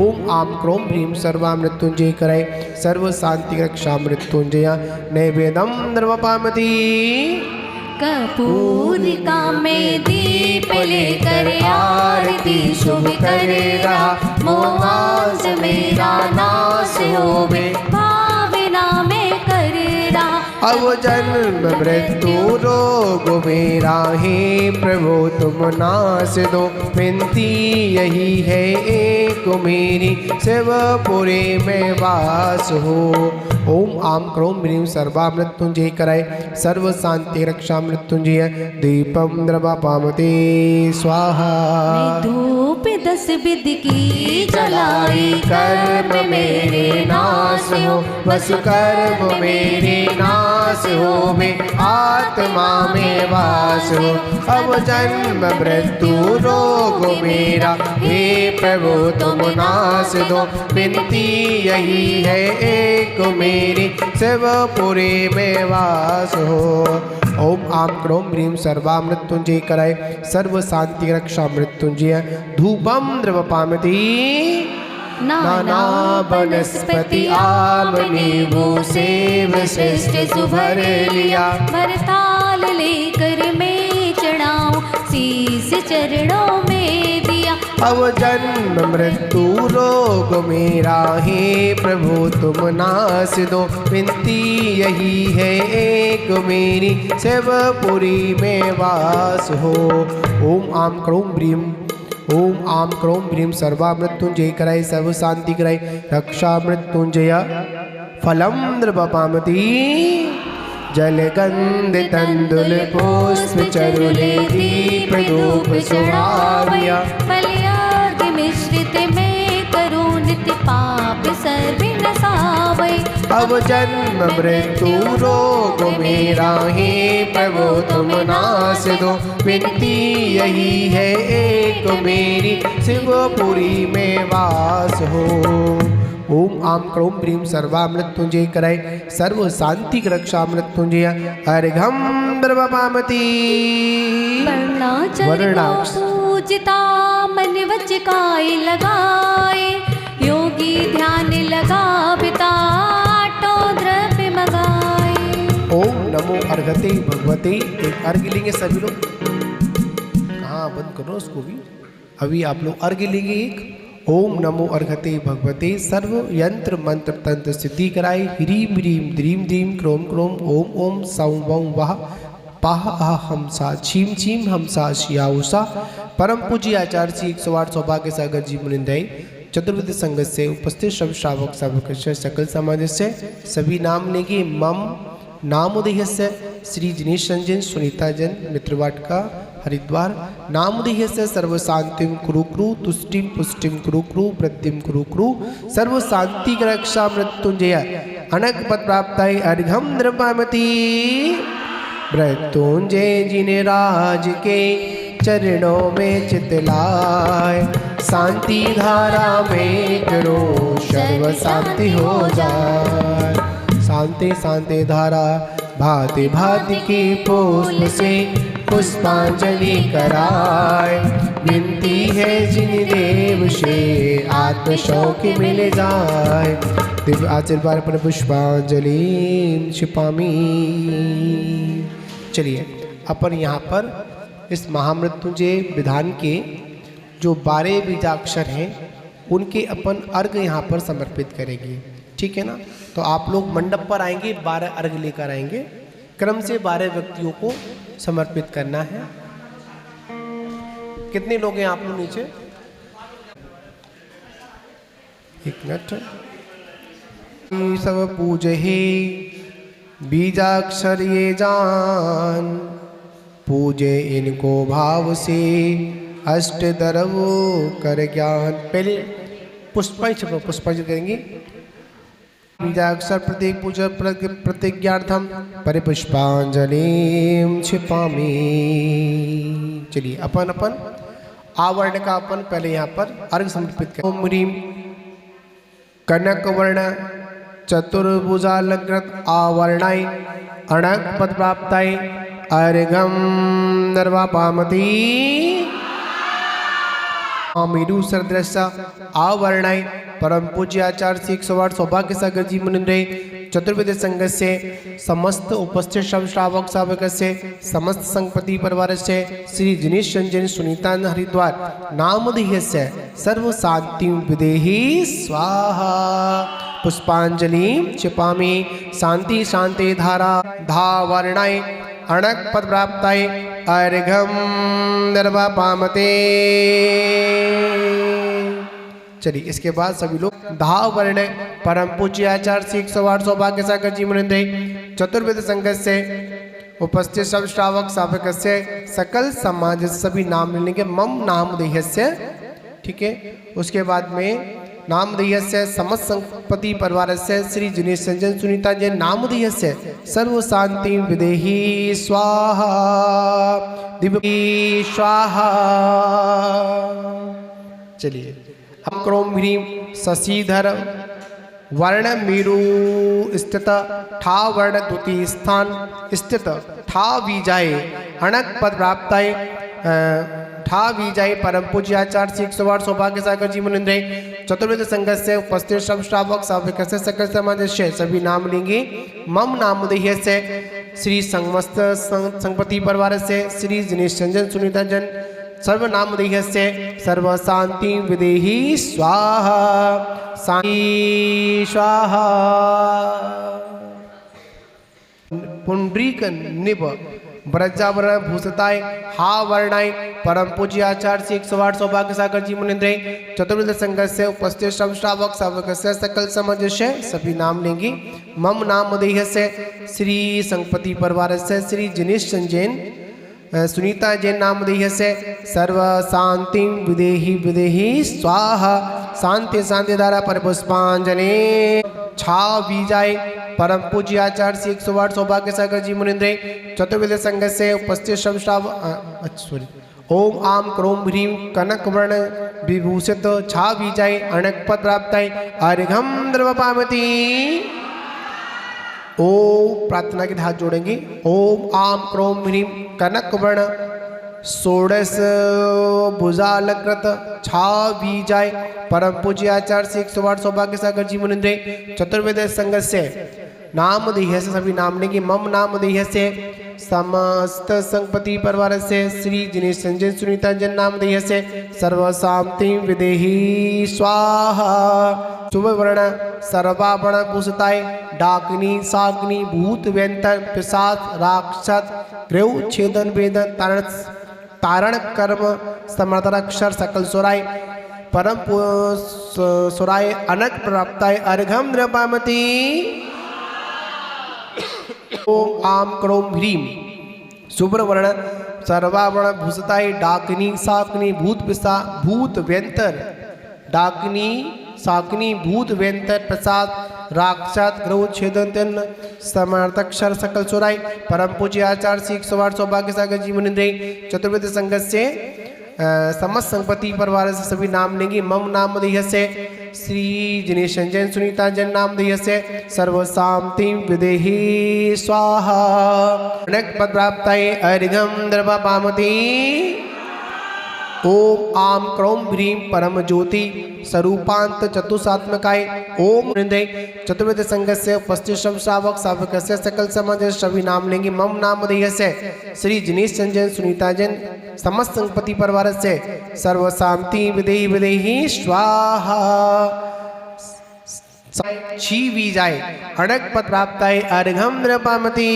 ओम आम क्रोम ह्रीम सर्वा मृत्युंजय कराय सर्व शांति रक्षा मृत्युंजय नैवेदम द्रवपामति
कपूर का में दीप लेकर आरती शुभ करे रहा मोहास मेरा नाश होवे भावना में करे रहा।
अब जन्म मृत्यु रोग मेरा ही प्रभु तुम नास दो विनती यही है एक मेरी शिवपुरी में वास हो। ओम आम क्रोम ह्रीम सर्वा मृत्युंजय कराय सर्व शांति रक्षा मृत्युंजय दीपम द्रवपामति स्वाहा।
धूप 10 विध की जलाई कर्म मेरे नाश हो बस कर्म मेरे नाश हो में आत्मा में वास हो।
अब जन्म मृत्यु रोग मेरा हे प्रभु तुम नास दो विनती यही है एक मेरी शिवपुरी में वास हो। ओम आम क्रोम ह्रीम सर्वा मृत्युंजय कराय सर्व शांति रक्षा मृत्युंजय धूपम द्रवपामति नाना वनस्पति आम नींबू सेव श्रेष्ठ सुभर लिया
भरताल लेकर मैं चढ़ाऊं शीस चरणों में दिया।
अब जन्म मृत्यु रोग मेरा ही प्रभु तुम नास दो विनती यही है एक मेरी शिवपुरी में वास हो। ओम आम क्रोम ह्रीम ओम आम क्रोम ह्रीम सर्वा मृत्युंजय कराय सर्व शांति कराय रक्षा मृत्युंजय फलम द्रवपामति जलगंध तंदुल पुष्प चरुले दीप धूप सुहाविया
फलयाग
जति पाप सर्वे नसावै।
अब जन्म मृत्यु रोग मेरा हे प्रभु तुम नाश दो। विनती यही है एक मेरी शिवपुरी में वास हो। ओम आम क्रोम प्रीम सर्वा मृत्युंजय कराय सर्व शांति रक्षा मृत्युंजय अर्घम द्रवपामती।
वर्णाचल पूजिता मन वच काय लगाए। योगी ध्यान लगा बिता आटो द्रव्य मगाए।
ओम नमो अर्घते भगवते। एक अर्घ लेंगे सभी लोग। कहाँ बंद करो उसको भी। अभी आप लोग अर्घ लेंगे एक। ओम नमो अर्घते भगवते सर्व यंत्र मंत्र तंत्र सिद्धि कराए। ह्रीम ह्रीम द्रीम द्रीम क्रोम क्रोम ओम ओम सौं वौं वह पाह आह हमसा छीम छीम हमसा शियाउषा। परम पूज्य आचार्य श्री 108 सौभाग्य सागर जी मुनिंदय चतुर्विध संगत से उपस्थित सब श्रावक सावक सकल समाज से सभी नाम लेंगे। मम नामोदय से श्री जिनेश रंजन सुनीता जन मित्रवाटका हरिद्वार। नामोदय से सर्व शांतिम कुरु कुरु तुष्टिम पुष्टिम कुरु कुरु वृद्धिम कुरु कुरु सर्व शांति रक्षा मृत्युंजय अनक पद प्राप्ताय अर्घम द्रव्यमती। मृत्युंजय जिने राज के चरणों में चितलाए। शांति धारा में करो सर्व शांति हो जाए। शांति शांति धारा भांति भांति की पुष्प से पुष्पांजलि कराए। विनती है जिन देव से आत्म शौक मिल जाए। दिव्य आशीर्वाद पर पुष्पांजलि छिपामी। चलिए अपन यहाँ पर इस महामृत्युंजय विधान के जो 12 बीजाक्षर हैं उनके अपन अर्घ यहाँ पर समर्पित करेंगे। ठीक है ना। तो आप लोग मंडप पर आएंगे, 12 अर्घ लेकर आएंगे। क्रम से 12 व्यक्तियों को समर्पित करना है। कितने लोग हैं आप लोग नीचे? एक मिनट। सब पूजे बीजाक्षर ये जान। पूजे इनको भाव से अष्ट दरव कर ज्ञान। पहले पुष्पांजलि करेंगे। बीजाक्षर प्रत्येक पूजा प्रतिज्ञार्थम परिपुष्पांजलि छिपामी। चलिए अपन अपन आवर्ण का अपन पहले यहाँ पर अर्घ समर्पित करें। ओम ह्रीम कनक वर्ण चतुर्भुजा लग्नत आवर्णाय अणक पद प्राप्ताय अर्घम दर्वापामती। मेरु सरदृश्य आवर्णाय परम पूज्य आचार्य श्री 108 सौभाग्य सागर जी मुनिंद्र चतुर्वेद संघ से समस्त उपस्थित सब श्रावक सावक से समस्त संगपति परिवार से श्री जिनेश रंजन सुनीता हरिद्वार नामधेय से सर्व शांति विदेहि स्वाहा। पुष्पांजलि छिपामी। शांति शांति धारा धावर्णाय अणक पद प्राप्ताय अर्घम दर्वापामते। चलिए इसके बाद सभी लोग धावर्ण परम पूज्य आचार्य श्री 108 सौभाग्य सागर जी मुनिंद्र चतुर्वेद संघ से उपस्थित सब श्रावक सावक से सकल समाज सभी नाम लेने के मम नामधेय से। ठीक है। उसके बाद में नामधेय से समस्त संपत्ति परिवार से श्री जिनेश रंजन सुनीता जैन नामधेय से सर्व शांति विदेहि स्वाहा। दिव्य स्वाहा। चलिए अब क्रोम ह्रीम शशिधर वर्ण मेरु स्थित ठा वर्ण द्वितीय स्थान स्थित ठा विजय अणक पद प्राप्ताय ठा विजय परम पूज्य आचार्य श्री 108 सौभाग्य सागर जी मुनिंद्र चतुर्वेद संघ से उपस्थित सब श्रावक सावक से सकल समाज से सभी नाम लेंगे। मम नामधेय से श्री समस्त संगपति परिवार से श्री जिनेश रंजन सुनीता जन सर्व नामधेय से सर्व शांति विदेहि स्वाहा। शांति स्वाहा। पुंडरीक निभ ब्रजावरण भूषताय हा वर्णाय परम पूज्य आचार्य श्री 108 सौभाग्य सागर जी मुनिंद्र चतुर्वेद संघ से उपस्थित सब श्रावक सावक से सकल समाज से सभी नाम लेंगे। मम नामधेय से श्री संगपति परिवार से श्री जिनेश रंजन सुनीता जैन नामधेय से सर्व शांति विदेहि विदेहि स्वाहा। शांति शांति धारा पर पुष्पांजलि छाव बीजाय परम पूज्य आचार्य श्री 108 सौभाग्य सागर जी मुनिंद्र चतुर्वेद संघ से उपस्थित शब्द ओम आम क्रोम ह्रीम कनक वर्ण विभूषित छा बीजाय अणक पद प्राप्ताय अर्घम द्रवपामति। ओम प्रार्थना के हाथ जोड़ेंगे। ओम आम क्रोम ह्रीम कनक वर्ण षोडश भुजालकृत छा बीजाय परम पूज्य आचार्य श्री 108 सौभाग्य सागर जी मुनिंद्र चतुर्वेद संघ से नाम देह से सभी नाम लेंगे। मम नाम देह से समस्त संपत्ति परिवार से श्री जिनेश संजय सुनीता जन नाम देह से सर्व शांति विदेही स्वाहा। शुभ वर्ण सर्वाभरण भूषिताय डाकिनी साग्नि भूत व्यंतर पिशाच राक्षस ग्रह छेदन वेदन तारण कर्म समर्थरक्षर सकल सुराय परम सुराय अनक प्राप्ताय अर्घम द्रपामति। ओम आम क्रोम ह्रीम शुभ्र वर्ण सर्वावर्ण भूषिताय डाकिनी साकनी भूत पिशा भूत व्यंतर डाकिनी साकनी भूत व्यंतर प्रसाद राक्षस ग्रह छेदन समर्थक्षर सकल सुराय परम पूज्य आचार्य श्री 108 सौभाग्य सागर जी मुनिंद्र चतुर्वेद संघ से समस्त संपत्ति परिवार से सभी नाम लेंगे। मम नाम देह से श्री जिनेश संजय सुनीता जन नाम देह से सर्व शांति विदेही स्वाहा। अनक पद प्राप्ताय अर्घम द्रवपामति। ओम आम क्रोम ह्रीम परम ज्योति स्वरूपांत चतुसात्मकाय ओम हृदय चतुर्वेद संघ से उपस्थित सब श्रावक सावक से सकल समाज सभी नाम लेंगे। मम नाम देह से श्री जिनेश संजय सुनीता जन समस्त संपत्ति परिवार से सर्व शांति विदेही विदेही स्वाहा। छी बीजाय अड़क पद प्राप्ताय अर्घम द्रवपामति।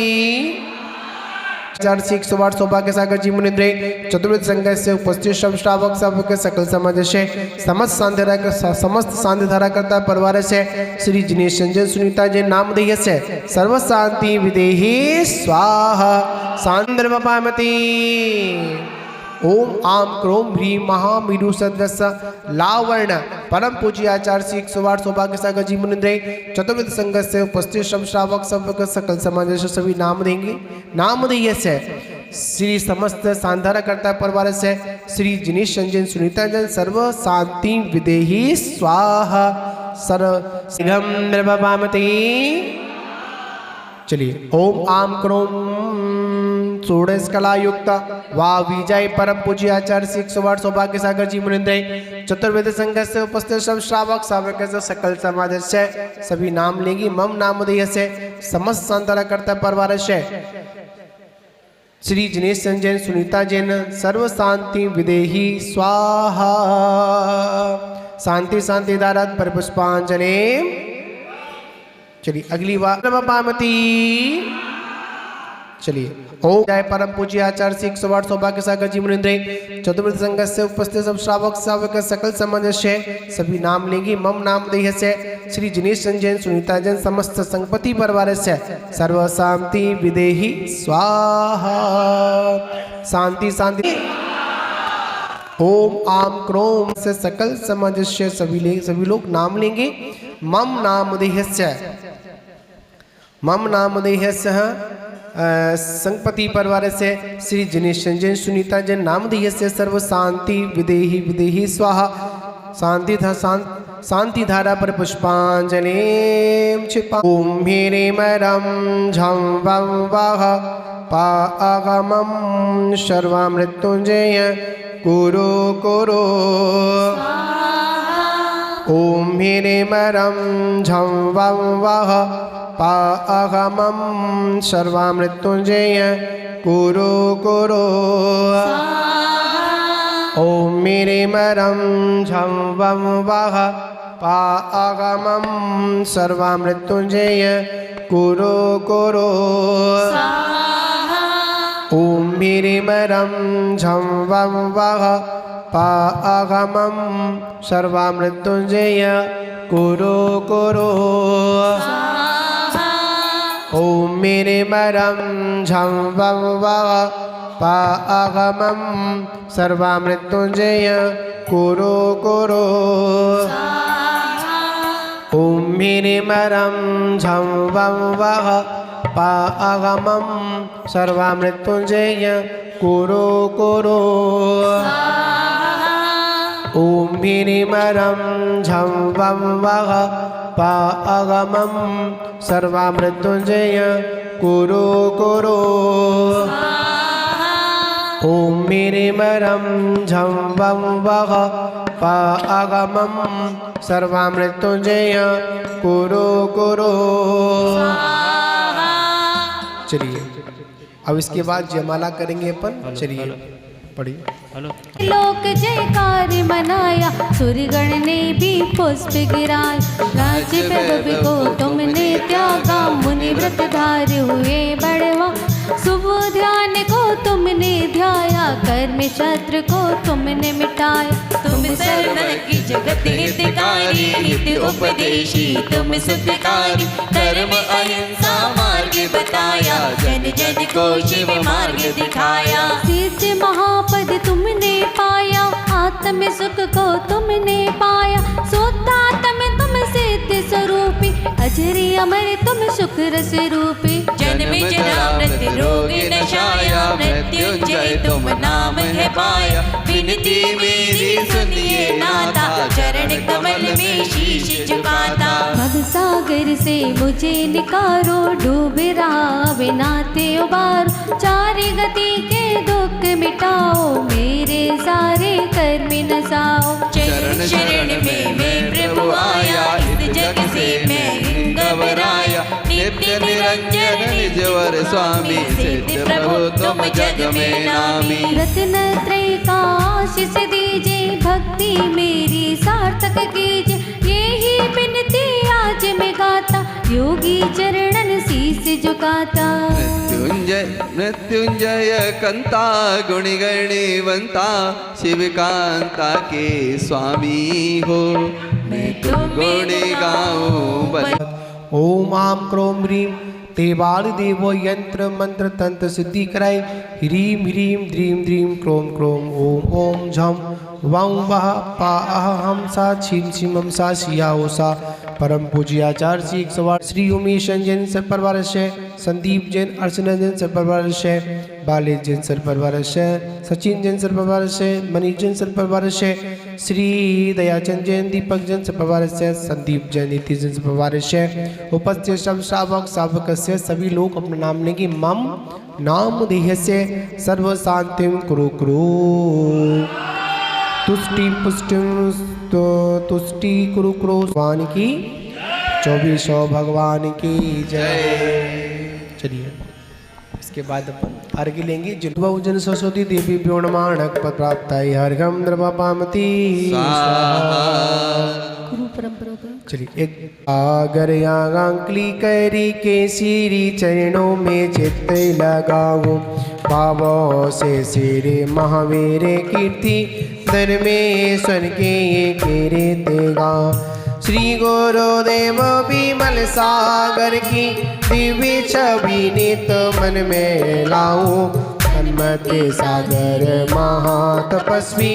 आचार्य श्री 108 सौभाग्य सागर जी मुनिंद्र चतुर्वेद संघ से उपस्थित सब श्रावक सबक सकल समाज से समस्त शांति धारा करता परिवार से श्री जिनेश संजय सुनीता जन नाम देह से सर्व शांति विदेही स्वाहा। सांद्रवपामति। ओम आम क्रोम ह्रीम महामीरु सदृश लावर्ण परम पूज्य आचार्य श्री 108 सौभाग्य सागर जी मुनिंद्र चतुर्वेद संघ से उपस्थित सब श्रावक सबक सकल समाज से सभी नाम देंगे। नाम देय से श्री समस्त सांधारा करता परिवार से श्री जिनेश संजय सुनीता जन सर्व शांति विदेही स्वाहा। सर्व द्रवपामति। चलिए ओम आम क्रोम षोडश कला युक्त वा विजय परम पूज्य आचार्य श्री 108 सौभाग्य सागर जी मुनिंद्र चतुर्वेद संघ से उपस्थित सब श्रावक सावक से सकल समाज से सभी नाम लेंगी। मम नाम देह से समस्त सांत्वना करता परिवार से श्री जिनेश संजय सुनीता जैन सर्व शांति विदेही स्वाहा। शांति शांति दारत पर पुष्पांजलि। चलिए अगली बार पामती। चलिए ओम जय परम पूज्य आचार्य श्री 108 सौभाग्य सागर जी मुनिंद्र चतुर्वेद संघ से उपस्थित सब श्रावक सावक सकल समाज से सभी नाम लेंगे। मम नाम देह से श्री जिनेश संजय सुनीता जन समस्त संपत्ति परिवार से सर्व शांति विदेही स्वाहा। शांति शांति। ओम आम क्रोम से सकल समाज से सभी लोग नाम लेंगे। मम नाम देह से संपत्ति परिवार से श्री जिनेश संजय सुनीता जन नाम देह से सर्व शांति विदेही विदेही स्वाहा। शांति धारा पर पुष्पांजलि क्षिपा। ओम ह्रीं मरं झं वं वः पागमं सर्वमृत्युंजय कुरु कुरु। ओम ह्रीं मरं झं वं वः पागमं सर्वमृत्युंजय कुरु कुरु। ओम ह्रीं मरं झं वं वः पागमं सर्वमृत्युंजय कुरु कुरु। ओम ह्रीं मरं झं वं वः पागमं सर्वमृत्युंजय कुरु कुरु। ओम ह्रीं मरं झं वं वः पागमं सर्वमृत्युंजय कुरु कुरु ॐ ह्रीमरं झं वं वः पागमं सर्वमृत्युंजय कुरु कुरु ॐ ह्रीमरं झं वं वः पागमं सर्वमृत्युंजय कुरु कुरु ॐ ह्रीमरं झं वं वः पागमं सर्वमृत्युंजय कुरु कुरु। चलिए अब इसके बाद जयमाला करेंगे अपन। चलिए पढ़िए।
लोक जयकार मनाया सूर्यगण ने भी पुष्प गिराए राज्य प्रभु को तुमने त्यागा मुनि व्रत धारे हुए बड़वा शुभ ध्यान को तुमने ध्याया कर्म शत्रु को तुमने मिटाया
तुम सर्वन की जगत हितकारी हित उपदेशी तुम सुखकारी धर्म अहिंसा मार्ग बताया जन जन को शिव मार्ग दिखाया
सिद्ध महापद तुमने पाया आत्म सुख को तुमने पाया सोतात्म तुम सिद्ध स्वरूपी अजरी अमर तुम सुख रस रूपी
जन्म जरा मृत्यु रोग नशाया मृत्युंजय तुम नाम है पाया विनती मेरी सुनिए नाथा चरण कमल में शीश झुकाता
भव सागर से मुझे निकारो डूब रहा विनाते उबारो चारि गति के दुख मिटाओ मेरे सारे कर्म नसाओ
चरण शरण में मैं प्रभु आया इस जग से मैं घबराया नित्य निरंजन निजवर स्वामी सिद्ध प्रभु तुम जग में नामी
रत्न त्रय का आशीष दीजिए भक्ति मेरी सार्थक कीजिए यही विनती आज मैं गाता योगी चरणन शीस झुकाता
मृत्युंजय मृत्युंजय कंता गुणिगणिवंता शिवकांता के स्वामी हो मैं तुम गुण गाऊं बल।
ओम आम क्रोम ह्रीम ते बाल देवो यंत्र मंत्र तंत्र सिद्धि कराए ह्रीम ह्रीम द्रीम द्रीम क्रोम क्रोम ओम ओम झम वं वः पाहम सा छीम छिमम सा शिया ओसा परम पूज्य आचार्य श्री 108 श्री उमेश जैन सर परिवार से संदीप जैन अर्चना जैन सर परिवार से बालेश जैन सर परिवार से सचिन जैन सर परिवार से मनीष जैन सर परिवार से श्री दयाचंद जैन दीपक जैन सर परिवार से संदीप जैन नीति जैन सर परिवार से उपस्थित सब श्रावक श्रावक से सभी लोग अपने नाम लेंगे मम नाम देह से सर्व शांतिम कुरु कुरु तुष्टि पुष्टिम तुष्टि कुरु कुरु भगवान की 2400 भगवान की जय। चलिए इसके बाद अपन अर्घ्य लेंगे। बहुजन सरस्वती देवी व्योणमाणक पद प्राप्त हरगम द्रवपामती
गुरु परंपरा का
चलिए एक आगर आंकली करी के श्री चरणों में चित्त लगाऊं भावों से सिरे महावीर कीर्ति धर्मेश्वर के कीरे तेगा श्री गुरुदेव विमल सागर की दिव्य छवि नित मन में लाऊं सन्मति सागर महातपस्वी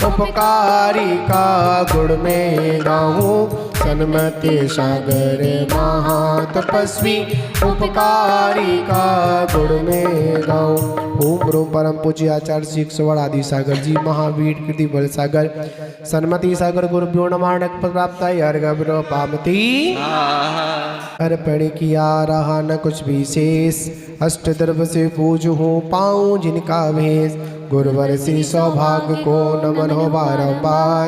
उपकारी का गुण में गाऊं सन्मति सागर महातपस्वी उपकारी का गुण में गाऊं। ओम ब्रह्म परम पूज्य आचार्य श्री 108 आदि सागर जी महावीर कृति बल सागर सन्मति सागर गुरुभ्यो नमः प्राप्त अर्घ्य पामती अर्पण किया रहा न कुछ भी शेष अष्ट द्रव्य से पूजू हूँ पाऊँ जिनका भेष गुरुवर श्री सौभाग्य को नमन हो बारंबार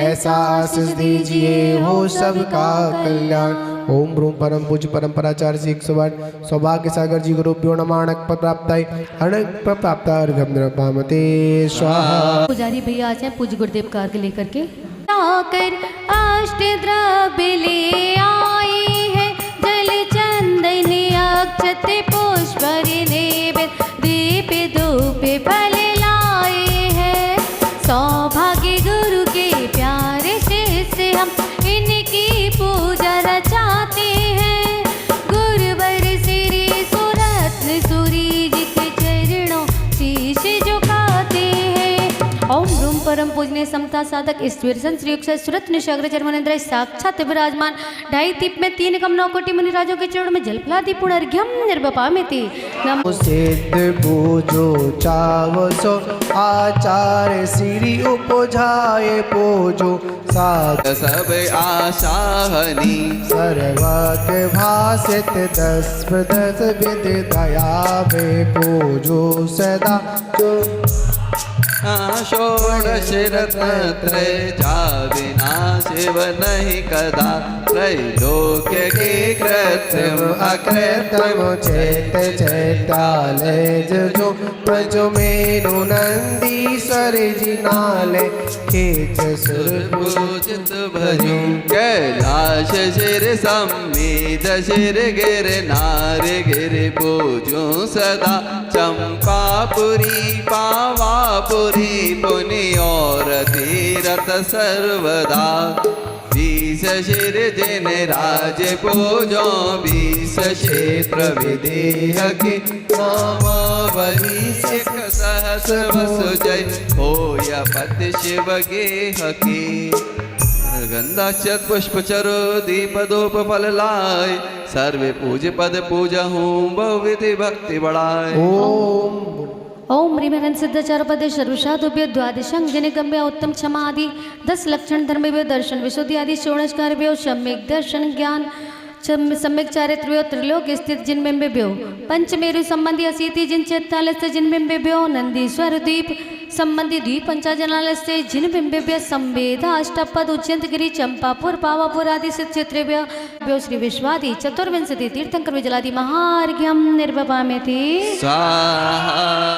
ऐसा आशीष दीजिए हो सबका कल्याण। ओम ब्रूम परम पूज्य परंपराचार्य श्री 108 सौभाग्य सागर जी गुरुभ्यो नमः अणक प्राप्त प्राप्त अर्घ्य पामते स्वाहा।
पुजारी भैया आ जाए पूज्य गुरुदेव का अर्घ्य लेकर के आकर अष्ट द्रव्य ले आए हैं जल चंदन अक्षत पुष्प नैवेद्य दीप धूप फल लाए हैं सौभाग्य गुरु के प्यारे शिष्य हम इनकी पूजा रचाते हैं गुरुवर श्री सुरत्न सूरी जी के चरणों शीश परम पूजनीय समता साधक ईश्वर संश्री सुरत निशाग्र चर्मनेन्द्र साक्षात विराजमान ढाई दीप में 3 कम 9 कोटि मुनि राजों के चरण में जलफलादि पुनर्घ्यम निर्वपामिति नमो
सिद्ध पूजो चावसो आचार्य श्री उपजाए पूजो साध
सब आशाहनी
सर्वज्ञ भासित 10 विधि दया में पूजो सदा जो
षोडश रत्न त्रय जा बिना शिव नहीं कदा त्रैलोक्य के कृत्रिम
अकृतम चैत चैतालय जो पजो मेरु नंदीश्वर जी नाले खेच सुर
पूजित भजू कैलाश शिर सम्मेद शिर गिर नार गिर पूजू सदा चंपापुरी पावापुरी पुनि और तीरथ सर्वदा 20 शिर जिन राज पूजो 20 क्षेत्र विदेह की नामावली सिख सहस वसु जय होय पति शिव गेह की गंधाक्षत पुष्प चरो दीप धूप फल लाय सर्वे पूज पद पूजा हूँ बहुविधि भक्ति बढ़ाए
ओम ह्रीं सिद्धाचार्यपदे सर्वसाधुभ्यो द्वादशं जनिगम्य उत्तम क्षमादि 10 लक्षण धर्मभ्यो दर्शन विशुद्धि आदि षोडशकार्यभ्यो सम्यक दर्शन ज्ञान सम्यक चारित्र्यो त्रिलोक स्थित जिनबिंबेभ्यो पंचमेरु संबंधी अशीति जिन 44 जिनबिंबेभ्यो नंदीश्वर द्वीप संबंधी द्वीप पंचाजनालय से जिनबिंबेभ्य संवेदा अष्टपद उच्चंतगिरी चंपापुर पावापुर आदि सिद्धक्षेत्रेभ्यो श्री विश्वादि चतुर्विंशति तीर्थंकर विजलादि महार्घ्यम निर्वपामेति
स्वाहा।